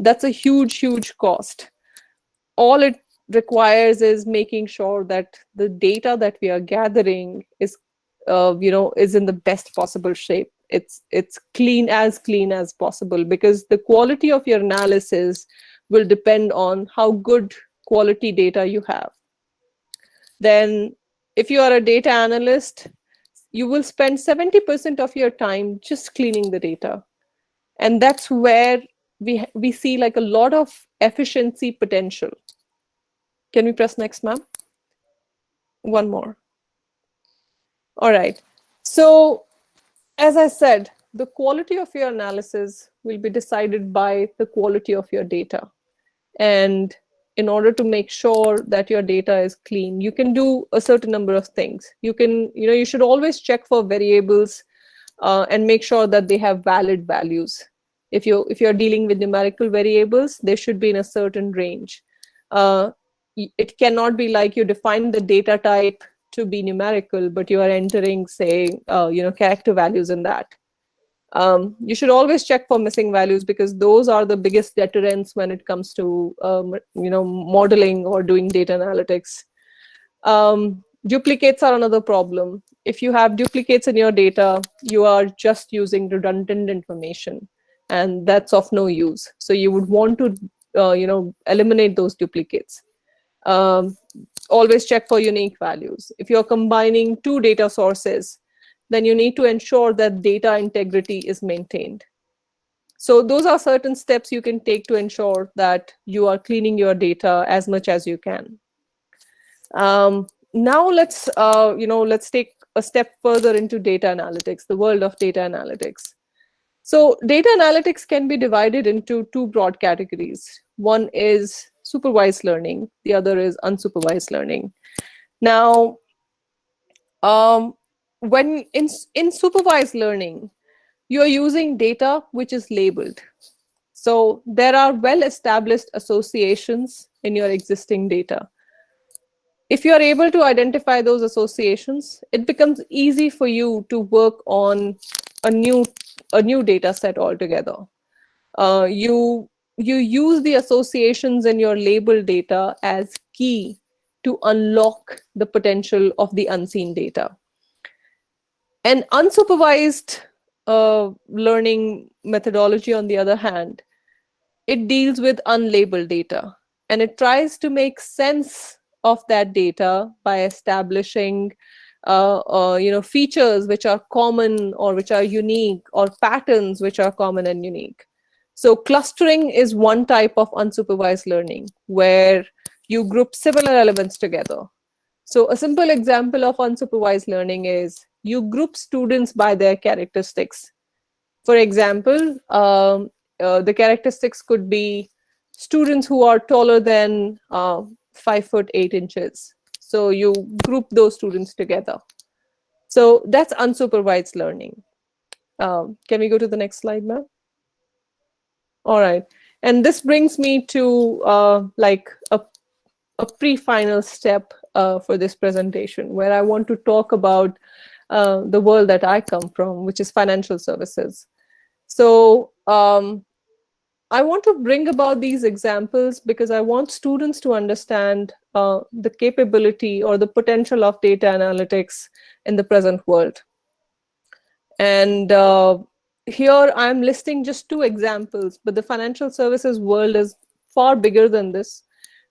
That's a huge cost. All it requires is making sure that the data that we are gathering is in the best possible shape. It's clean as possible, because the quality of your analysis will depend on how good quality data you have. Then if you are a data analyst, you will spend 70% of your time just cleaning the data. And that's where we see like a lot of efficiency potential. Can we press next, ma'am? One more. All right. So as I said, the quality of your analysis will be decided by the quality of your data. And in order to make sure that your data is clean, you can do a certain number of things. You can, you should always check for variables and make sure that they have valid values. If you're dealing with numerical variables, they should be in a certain range. It cannot be like you define the data type to be numerical, but you are entering, say, character values in that. You should always check for missing values, because those are the biggest deterrents when it comes to modeling or doing data analytics. Duplicates are another problem. If you have duplicates in your data, you are just using redundant information, and that's of no use. So you would want to eliminate those duplicates. Always check for unique values. If you're combining 2 data sources, then you need to ensure that data integrity is maintained. So those are certain steps you can take to ensure that you are cleaning your data as much as you can. Now let's take a step further into data analytics, the world of data analytics. So data analytics can be divided into two broad categories. One is supervised learning, the other is unsupervised learning. Now, when in supervised learning, you're using data which is labeled. So there are well-established associations in your existing data. If you're able to identify those associations, it becomes easy for you to work on a new data set altogether. You use the associations in your labeled data as key to unlock the potential of the unseen data. An unsupervised learning methodology, on the other hand, it deals with unlabeled data, and it tries to make sense of that data by establishing features which are common or which are unique, or patterns which are common and unique. So clustering is one type of unsupervised learning where you group similar elements together. So a simple example of unsupervised learning is you group students by their characteristics. For example, the characteristics could be students who are taller than 5'8". So you group those students together. So that's unsupervised learning. Can we go to the next slide, ma'am? All right. And this brings me to like a pre-final step for this presentation, where I want to talk about the world that I come from, which is financial services. So I want to bring about these examples because I want students to understand the capability or the potential of data analytics in the present world. And here I'm listing just two examples, but the financial services world is far bigger than this.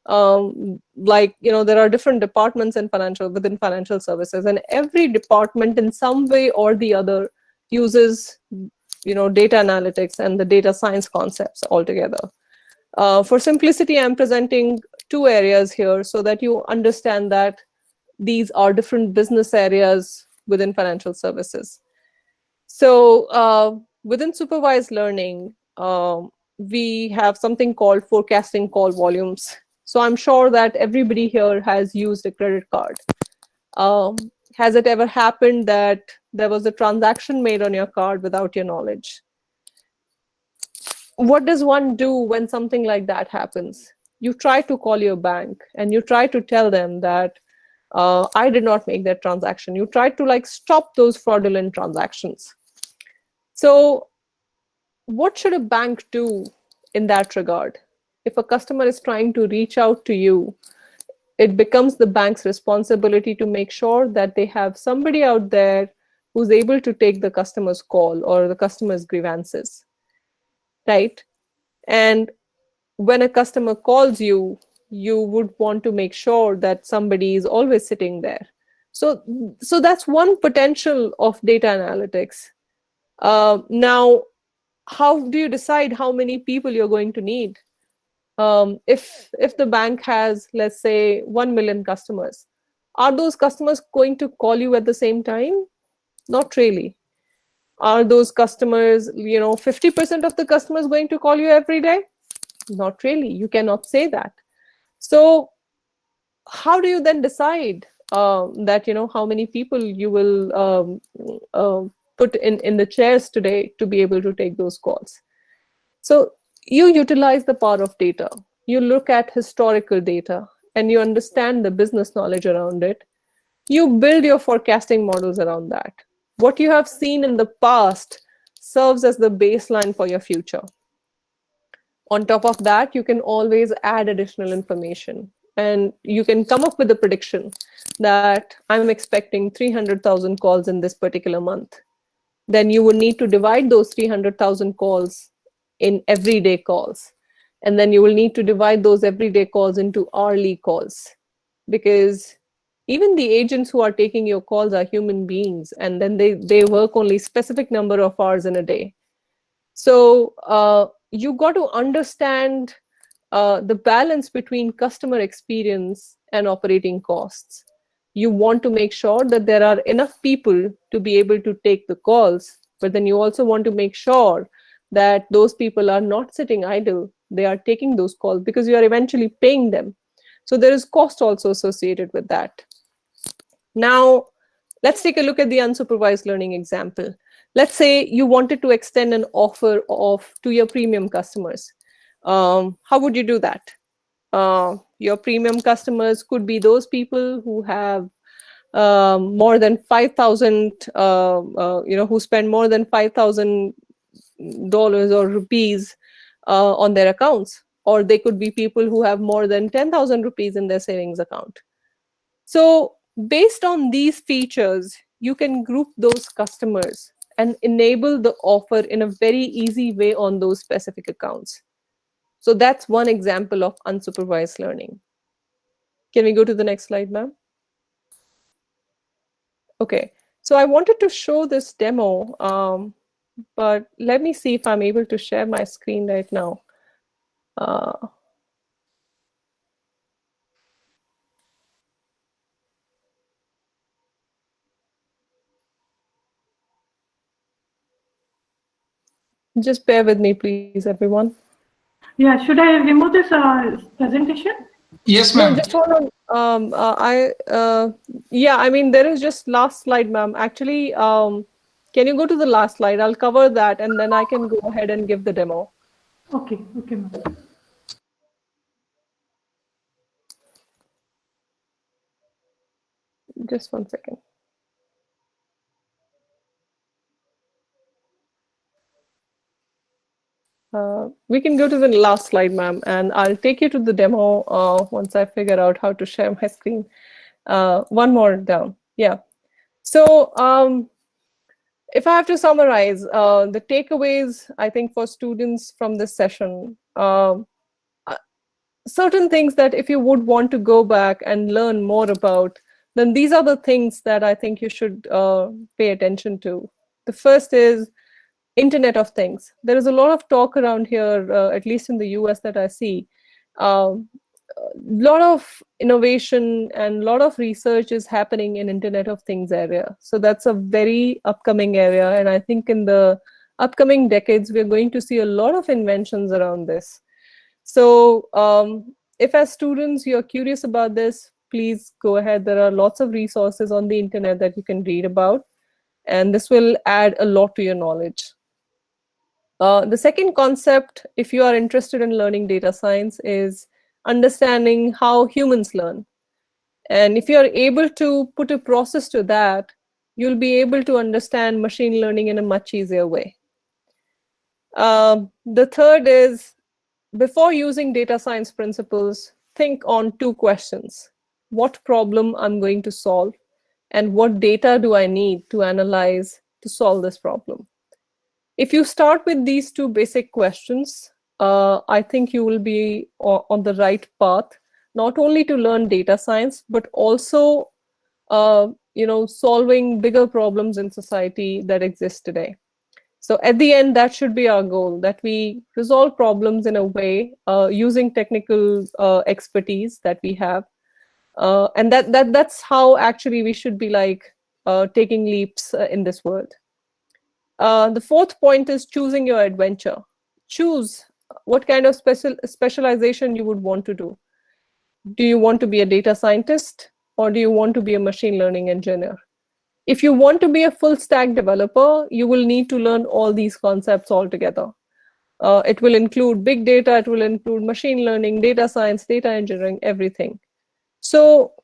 There are different departments within financial services, and every department in some way or the other uses data analytics and the data science concepts altogether. For simplicity, I'm presenting two areas here so that you understand that these are different business areas within financial services. So within supervised learning, we have something called forecasting call volumes. So I'm sure that everybody here has used a credit card. Has it ever happened that there was a transaction made on your card without your knowledge? What does one do when something like that happens? You try to call your bank and you try to tell them that I did not make that transaction. You try to stop those fraudulent transactions. So what should a bank do in that regard? If a customer is trying to reach out to you, it becomes the bank's responsibility to make sure that they have somebody out there who's able to take the customer's call or the customer's grievances, right? And when a customer calls you, you would want to make sure that somebody is always sitting there. So that's one potential of data analytics. Now, how do you decide how many people you're going to need? If the bank has, let's say, 1 million customers, are those customers going to call you at the same time? Not really. Are those customers, 50% of the customers going to call you every day? Not really. You cannot say that. So how do you then decide that, how many people you will put in the chairs today to be able to take those calls? So you utilize the power of data. You look at historical data and you understand the business knowledge around it. You build your forecasting models around that. What you have seen in the past serves as the baseline for your future. On top of that, you can always add additional information, and you can come up with a prediction that I'm expecting 300,000 calls in this particular month. Then you would need to divide those 300,000 calls in everyday calls. And then you will need to divide those everyday calls into hourly calls, because even the agents who are taking your calls are human beings, and then they work only specific number of hours in a day. So you got to understand the balance between customer experience and operating costs. you want to make sure that there are enough people to be able to take the calls, but then you also want to make sure that those people are not sitting idle. They are taking those calls because you are eventually paying them. So there is cost also associated with that. Now, let's take a look at the unsupervised learning example. Let's say you wanted to extend an offer to your premium customers. How would you do that? Your premium customers could be those people who have more than 5,000, who spend more than $5,000 or rupees on their accounts, or they could be people who have more than 10,000 rupees in their savings account. So based on these features, you can group those customers and enable the offer in a very easy way on those specific accounts. So that's one example of unsupervised learning. Can we go to the next slide, ma'am? Okay, so I wanted to show this demo, but let me see if I'm able to share my screen right now. Just bear with me, please, everyone. Yeah, should I remove this presentation? Yes, No, ma'am. just hold on. Yeah, I mean, there is just last slide, ma'am. Actually, can you go to the last slide? I'll cover that, and then I can go ahead and give the demo. Okay, okay, ma'am. Just 1 second. We can go to the last slide, ma'am, and I'll take you to the demo once I figure out how to share my screen. One more down. Yeah. So if I have to summarize the takeaways, I think for students from this session, certain things that if you would want to go back and learn more about, then these are the things that I think you should pay attention to. The first is Internet of Things. There is a lot of talk around here, at least in the US, that I see. A lot of innovation and a lot of research is happening in Internet of Things area. So that's a very upcoming area. And I think in the upcoming decades, we're going to see a lot of inventions around this. So if as students you're curious about this, please go ahead. There are lots of resources on the internet that you can read about. And this will add a lot to your knowledge. The second concept, if you are interested in learning data science, is understanding how humans learn. And if you are able to put a process to that, you'll be able to understand machine learning in a much easier way. The third is, before using data science principles, think on two questions. What problem I'm going to solve, and what data do I need to analyze to solve this problem? If you start with these two basic questions, I think you will be on the right path, not only to learn data science, but also solving bigger problems in society that exist today. So at the end, that should be our goal, that we resolve problems in a way using technical expertise that we have. And that's how actually we should be like taking leaps in this world. The fourth point is choosing your adventure. Choose what kind of specialization you would want to do. Do you want to be a data scientist, or do you want to be a machine learning engineer? If you want to be a full stack developer, you will need to learn all these concepts altogether. It will include big data, it will include machine learning, data science, data engineering, everything. So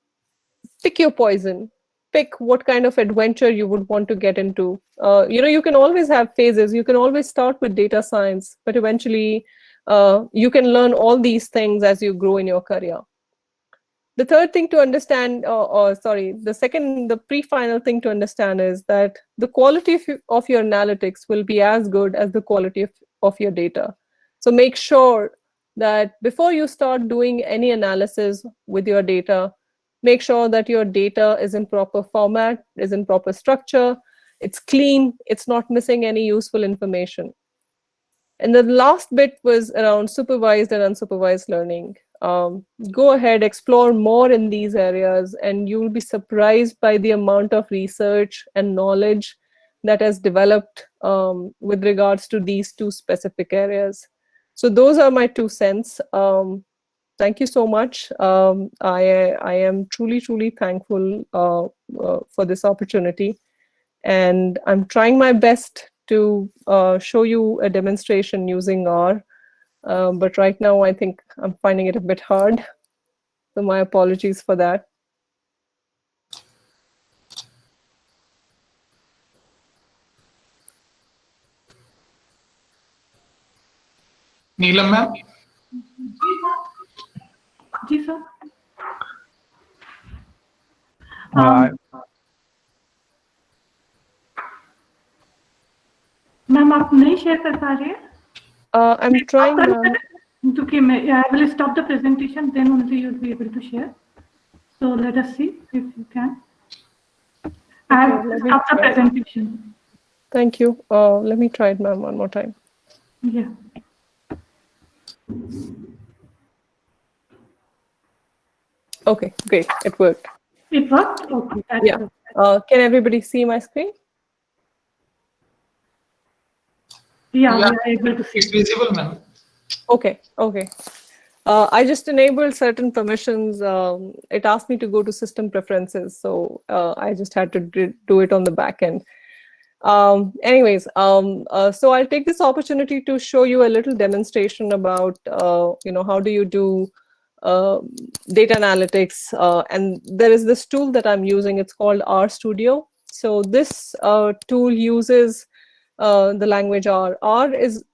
pick your poison. Pick what kind of adventure you would want to get into. You can always have phases. You can always start with data science, but eventually you can learn all these things as you grow in your career. The third thing to understand, the pre-final thing to understand is that the quality of your analytics will be as good as the quality of your data. So make sure that before you start doing any analysis with your data, make sure that your data is in proper format, is in proper structure, it's clean, it's not missing any useful information. And the last bit was around supervised and unsupervised learning. go ahead, explore more in these areas, and you'll be surprised by the amount of research and knowledge that has developed with regards to these two specific areas. So those are my 2 cents. Thank you so much. I am truly thankful for this opportunity, and I'm trying my best to show you a demonstration using R. But right now, I think I'm finding it a bit hard. So my apologies for that. Neelam ma'am. जी sir ma'am आप नहीं share कर पा रहे हैं I'm trying now. क्योंकि I will stop the presentation, then only you'll be able to share. So let us see if you can. I have stopped the presentation. Thank you. Let me try it, ma'am, one more time. Yeah. Okay, great. It worked. It worked? Okay. That's Yeah. Can everybody see my screen? Yeah, we are able to see. It's visible, ma'am. Okay, okay. I just enabled certain permissions. It asked me to go to system preferences, so I just had to do it on the back end. Anyways, so I'll take this opportunity to show you a little demonstration about, how do you do data analytics. And there is this tool that I'm using. It's called RStudio. So this tool uses the language R. R is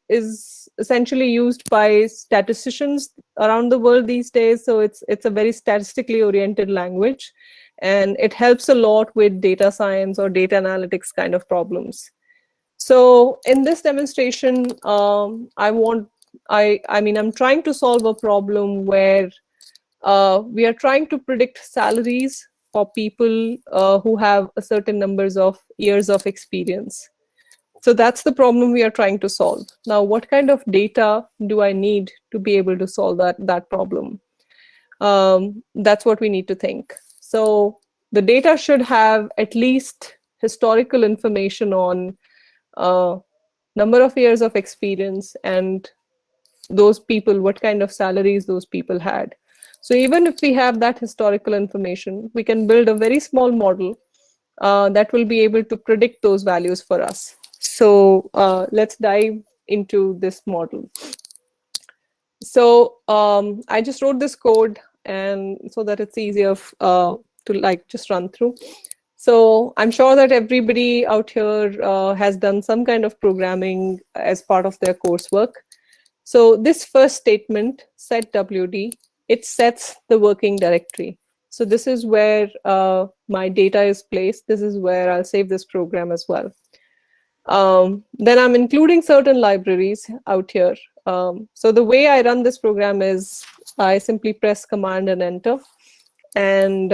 essentially used by statisticians around the world these days. So it's a very statistically oriented language, and it helps a lot with data science or data analytics kind of problems. So in this demonstration, I'm trying to solve a problem where we are trying to predict salaries for people who have a certain numbers of years of experience. So that's the problem we are trying to solve. Now, what kind of data do I need to be able to solve that problem? That's what we need to think. So the data should have at least historical information on number of years of experience and those people, what kind of salaries those people had. So even if we have that historical information, we can build a very small model that will be able to predict those values for us. So let's dive into this model. So I just wrote this code, and so that it's easier to just run through. So I'm sure that everybody out here has done some kind of programming as part of their coursework. So this first statement, set WD, it sets the working directory. So this is where my data is placed. This is where I'll save this program as well. Then I'm including certain libraries out here. So the way I run this program is I simply press Command and Enter. And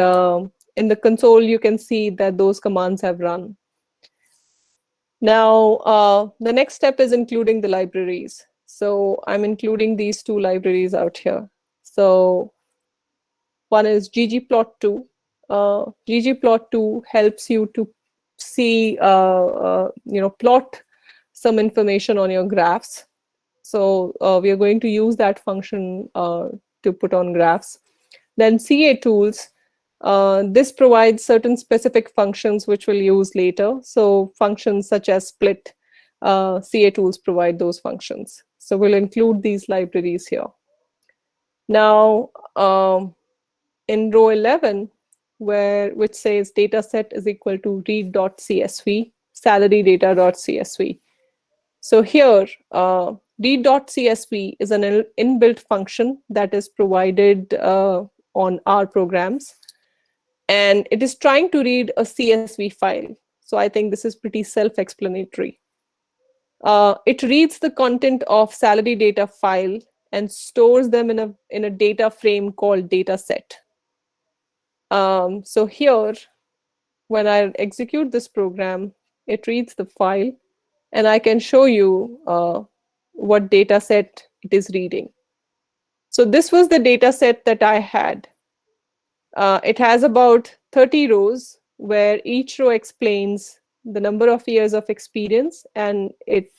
in the console, you can see that those commands have run. Now, the next step is including the libraries. So I'm including these 2 libraries out here. So one is ggplot2. ggplot2 helps you to see, plot some information on your graphs. So we are going to use that function to put on graphs. Then CA tools. This provides certain specific functions which we'll use later. So functions such as split, CA tools provide those functions. So we'll include these libraries here. Now, in row 11, which says dataset is equal to read.csv, salary data.csv. So here, read.csv is an inbuilt function that is provided on our programs. And it is trying to read a CSV file. So I think this is pretty self-explanatory. It reads the content of salary data file and stores them in a data frame called dataset. So here, when I execute this program, it reads the file, and I can show you what dataset it is reading. So this was the data set that I had. It has about 30 rows where each row explains the number of years of experience, and it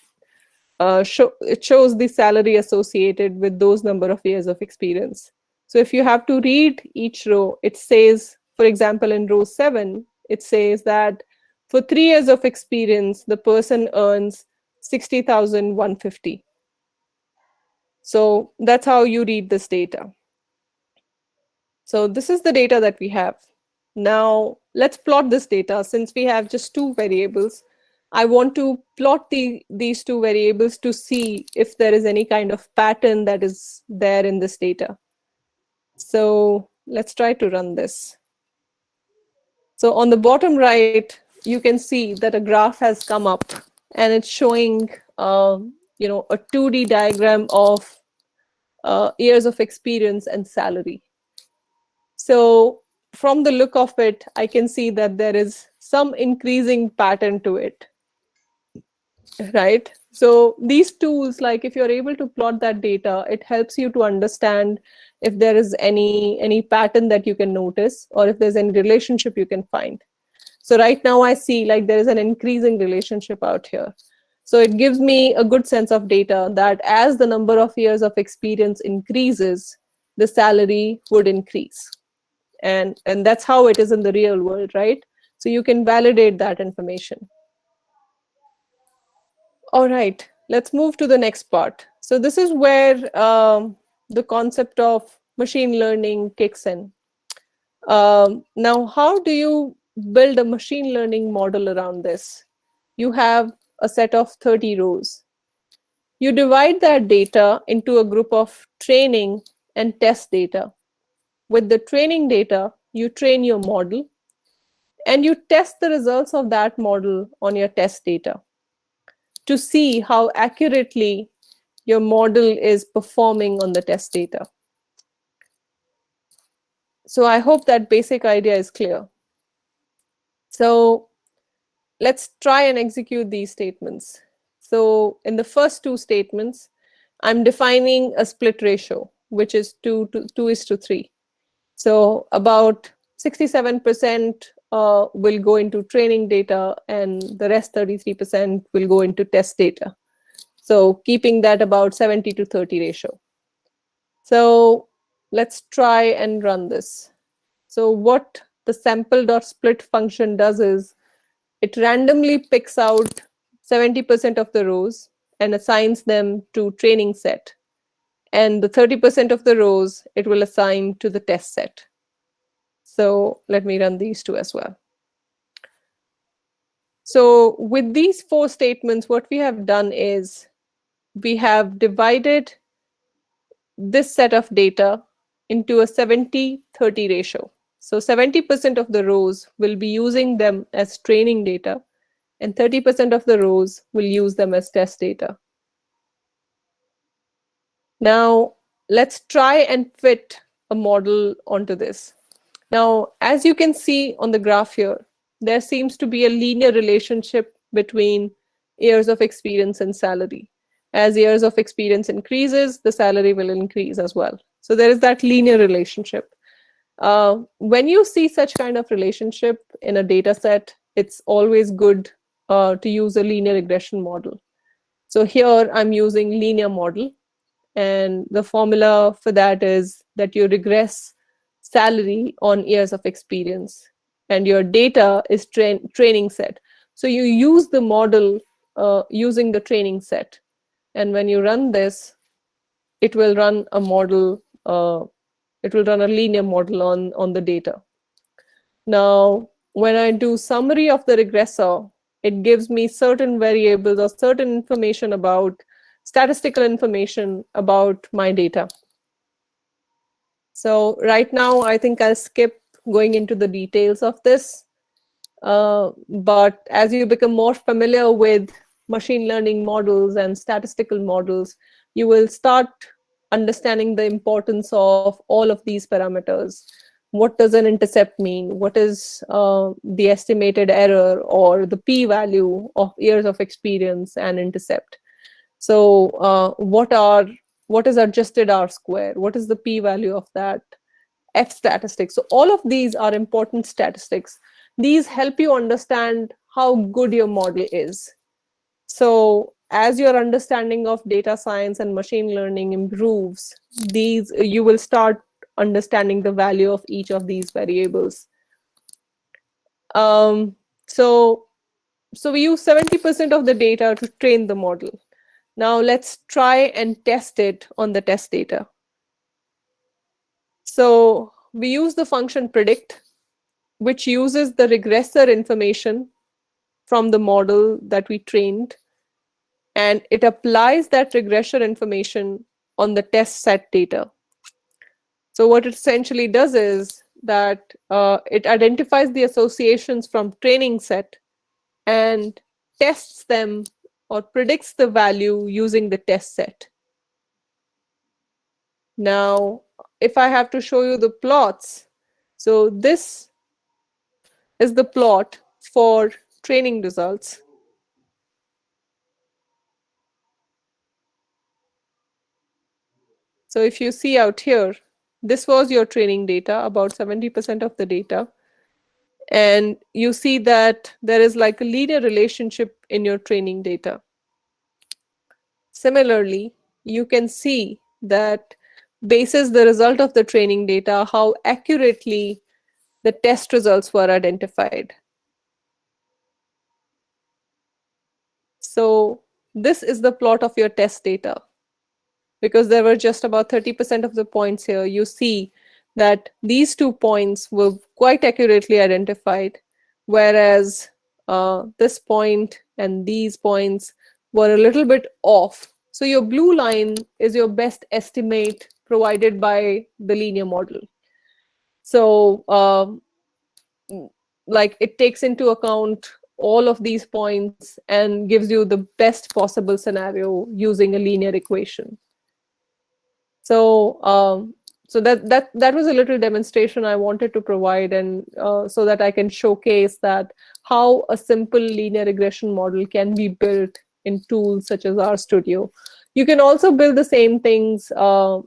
shows the salary associated with those number of years of experience. So if you have to read each row, it says, for example, in row 7, it says that for 3 years of experience, the person earns 60,150. So that's how you read this data. So this is the data that we have. Now let's plot this data. Since we have just 2 variables, I want to plot these 2 variables to see if there is any kind of pattern that is there in this data. So let's try to run this. So on the bottom right, you can see that a graph has come up, and it's showing a 2D diagram of years of experience and salary. So from the look of it, I can see that there is some increasing pattern to it, right? So these tools, like if you're able to plot that data, it helps you to understand if there is any pattern that you can notice, or if there's any relationship you can find. So right now I see like there is an increasing relationship out here. So it gives me a good sense of data that as the number of years of experience increases, the salary would increase. And that's how it is in the real world, right? So you can validate that information. All right, let's move to the next part. So this is where the concept of machine learning kicks in. Now, how do you build a machine learning model around this? You have a set of 30 rows. You divide that data into a group of training and test data. With the training data, you train your model, and you test the results of that model on your test data to see how accurately your model is performing on the test data. So I hope that basic idea is clear. So let's try and execute these statements. So in the first 2 statements, I'm defining a split ratio, which is 2:3. So about 67% will go into training data, and the rest 33% will go into test data. So keeping that about 70-30 ratio. So let's try and run this. So what the sample.split function does is it randomly picks out 70% of the rows and assigns them to training set. And the 30% of the rows, it will assign to the test set. So let me run these 2 as well. So with these 4 statements, what we have done is we have divided this set of data into a 70-30 ratio. So 70% of the rows will be using them as training data, and 30% of the rows will use them as test data. Now, let's try and fit a model onto this. Now, as you can see on the graph here, there seems to be a linear relationship between years of experience and salary. As years of experience increases, the salary will increase as well. So there is that linear relationship. When you see such kind of relationship in a data set, it's always good to use a linear regression model. So here I'm using linear model, and the formula for that is that you regress salary on years of experience, and your data is training set. So you use the model using the training set, and when you run this, it will run a model. It will run a linear model on the data. Now, when I do summary of the regressor, it gives me certain variables or certain information about statistical information about my data. So right now, I think I'll skip going into the details of this. But as you become more familiar with machine learning models and statistical models, you will start understanding the importance of all of these parameters. What does an intercept mean? What is the estimated error or the p-value of years of experience and intercept? So what are what is adjusted R square, what is the p-value of that, F statistics. So all of these are important statistics. These help you understand how good your model is. So as your understanding of data science and machine learning improves, you will start understanding the value of each of these variables. So we use 70% of the data to train the model. Now let's try and test it on the test data. So we use the function predict, which uses the regressor information from the model that we trained, and it applies that regressor information on the test set data. So what it essentially does is that it identifies the associations from training set and tests them or predicts the value using the test set. Now, if I have to show you the plots, so this is the plot for training results. So if you see out here, this was your training data, about 70% of the data. And you see that there is like a linear relationship in your training data. Similarly, you can see that basis the result of the training data, how accurately the test results were identified. So this is the plot of your test data. Because there were just about 30% of the points here, you see that these 2 points were quite accurately identified, whereas this point and these points were a little bit off. So your blue line is your best estimate provided by the linear model. So like it takes into account all of these points and gives you the best possible scenario using a linear equation. So so that was a little demonstration I wanted to provide, and so that I can showcase that how a simple linear regression model can be built in tools such as RStudio. You can also build the same things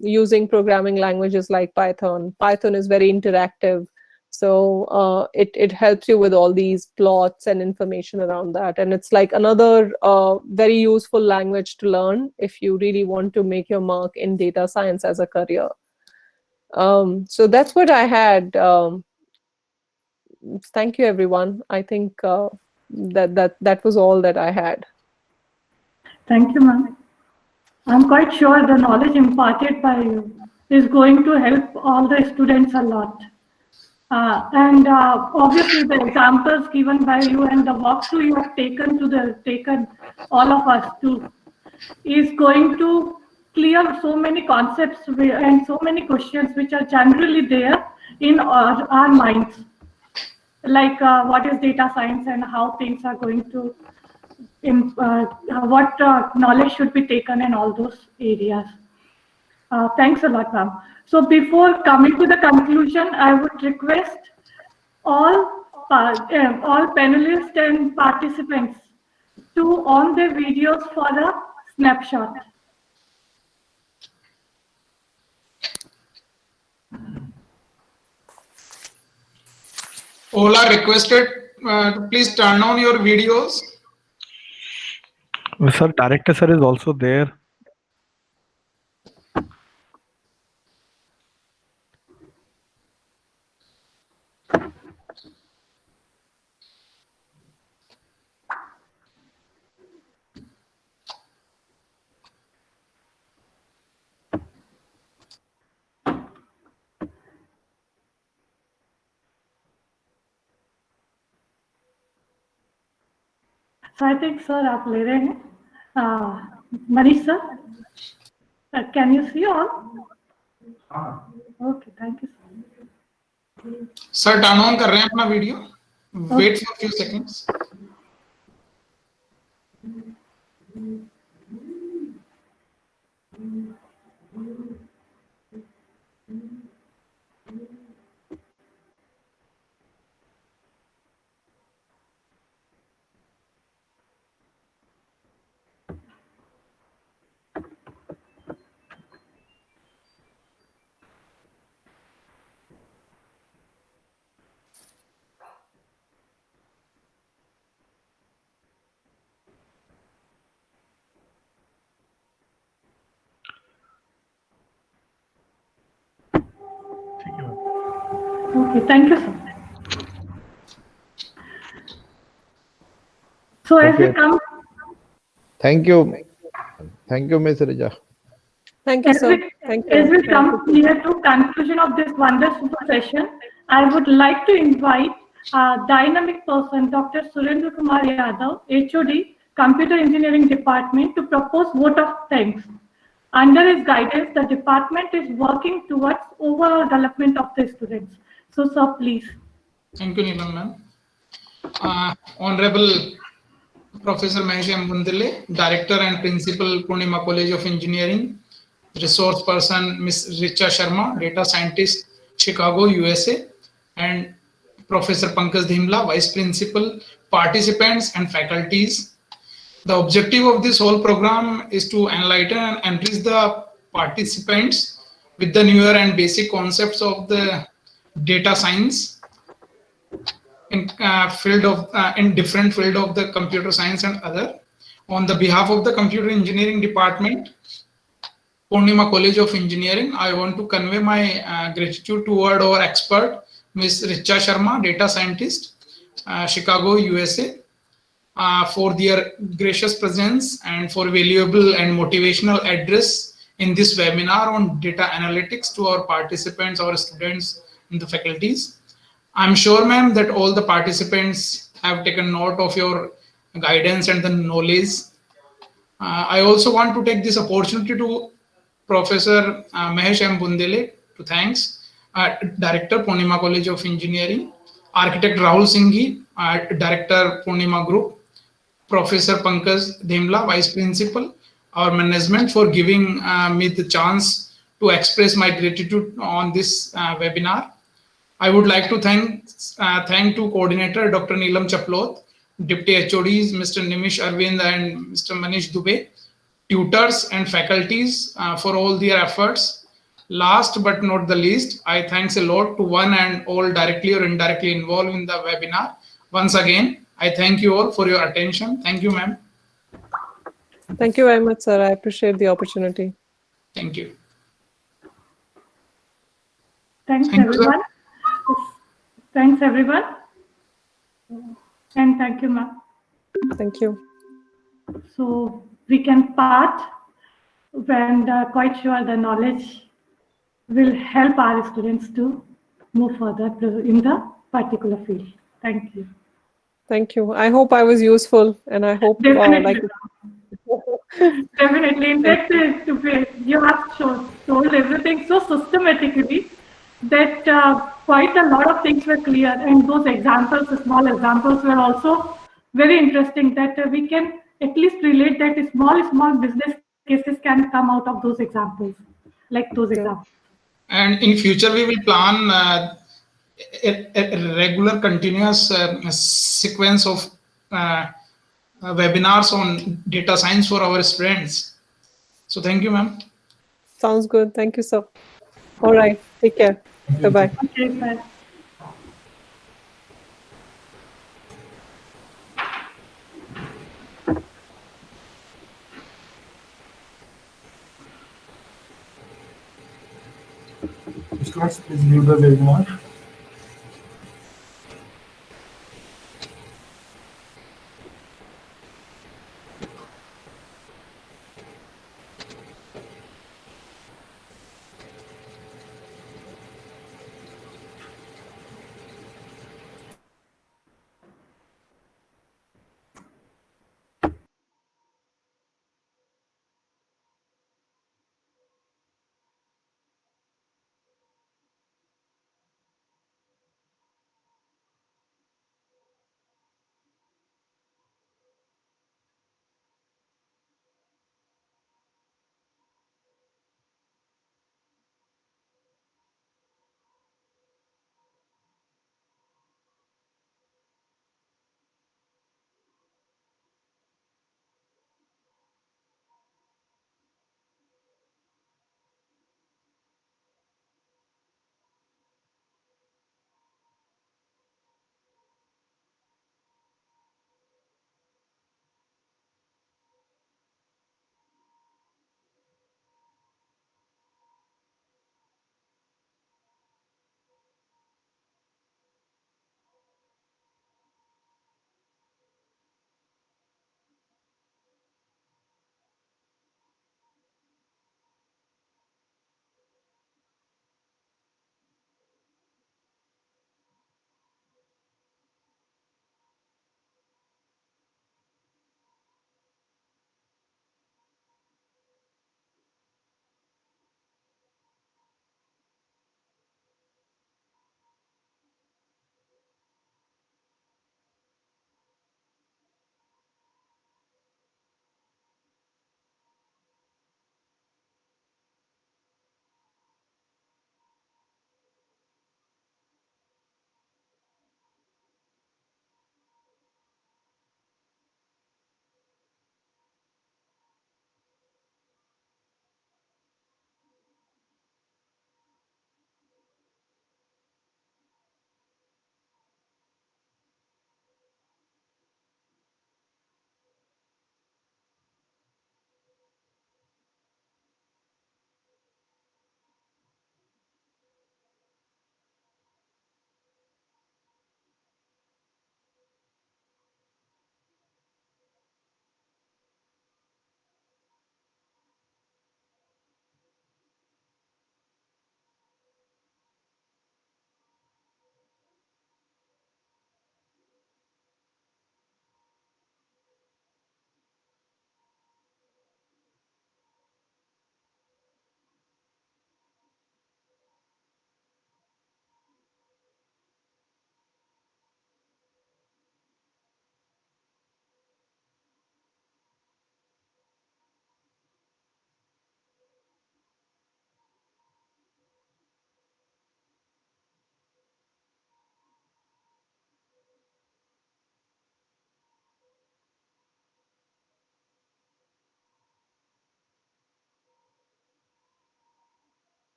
using programming languages like Python. Python is very interactive, so it helps you with all these plots and information around that. And it's like another very useful language to learn if you really want to make your mark in data science as a career. So that's what I had. Thank you, everyone. I think that was all that I had. Thank you, ma'am. I'm quite sure the knowledge imparted by you is going to help all the students a lot. And obviously the examples given by you and the walkthrough you have taken all of us to is going to clear so many concepts and so many questions which are generally there in our minds, like what is data science and how things are going to, what knowledge should be taken in all those areas. Thanks a lot, ma'am. So before coming to the conclusion, I would request all panelists and participants to on their videos for a snapshot. All are requested to please turn on your videos. Sir, director sir is also there. So I think, sir, आप ले रहे हैं. Manish, sir, can you see all? Okay, thank you, sir. Sir, turn on कर रहे हैं अपना video. Wait for a few seconds. Okay, thank you, sir. So as we Okay. come, Thank you. Thank you, Ms. Richa. Thank you, as sir. we, Thank as you. we I come appreciate near to conclusion of this wonderful session, I would like to invite our dynamic person, Dr. Surendra Kumar Yadav, HOD, Computer Engineering Department, to propose vote of thanks. Under his guidance, the department is working towards overall development of the students. So, sir, please. Thank you, Neelam ma'am. Honorable Professor Mahesh M. Bundele, Director and Principal, Poornima College of Engineering, Resource Person Ms. Richa Sharma, Data Scientist, Chicago, USA, and Professor Pankaj Dhimla, Vice Principal, participants and faculties. The objective of this whole program is to enlighten and enrich the participants with the newer and basic concepts of the data science in different field of the computer science and other. On the behalf of the computer engineering department, Poornima College of Engineering, I want to convey my gratitude toward our expert, Ms. Richa Sharma, data scientist, Chicago, USA, for their gracious presence and for valuable and motivational address in this webinar on data analytics to our participants, our students, and the faculties. I'm sure, ma'am, that all the participants have taken note of your guidance and the knowledge. I also want to take this opportunity to Professor Mahesh M. Bundele to thanks, Director, Poornima College of Engineering, Architect Rahul Singhi, Director, Poornima Group, Professor Pankaj Dhimla, Vice Principal, our management for giving me the chance to express my gratitude on this webinar. I would like to thank to coordinator Dr. Neelam Chaplot, Deputy HODs Mr. Nimish Arvind and Mr. Manish Dubey, tutors and faculties for all their efforts. Last but not the least, I thanks a lot to one and all directly or indirectly involved in the webinar. Once again, I thank you all for your attention. Thank you, ma'am. Thank you very much, sir. I appreciate the opportunity. Thank you. Thanks, Thank you, sir. everyone. Thanks, everyone. And thank you, ma'am. Thank you. So we can part when quite sure the knowledge will help our students to move further in the particular field. Thank you. Thank you. I hope I was useful, and I hope Definitely. Definitely. In Thank fact, you have told everything so systematically that quite a lot of things were clear, and those examples, the small examples, were also very interesting. That we can at least relate that small business cases can come out of those examples, like those examples. And in future, we will plan a regular continuous sequence of webinars on data science for our students. So thank you, ma'am. Sounds good. Thank you, sir. All right. Take care. Bye-bye. Okay, bye. Students, please leave the webinar.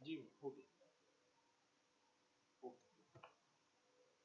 जी, हो गया।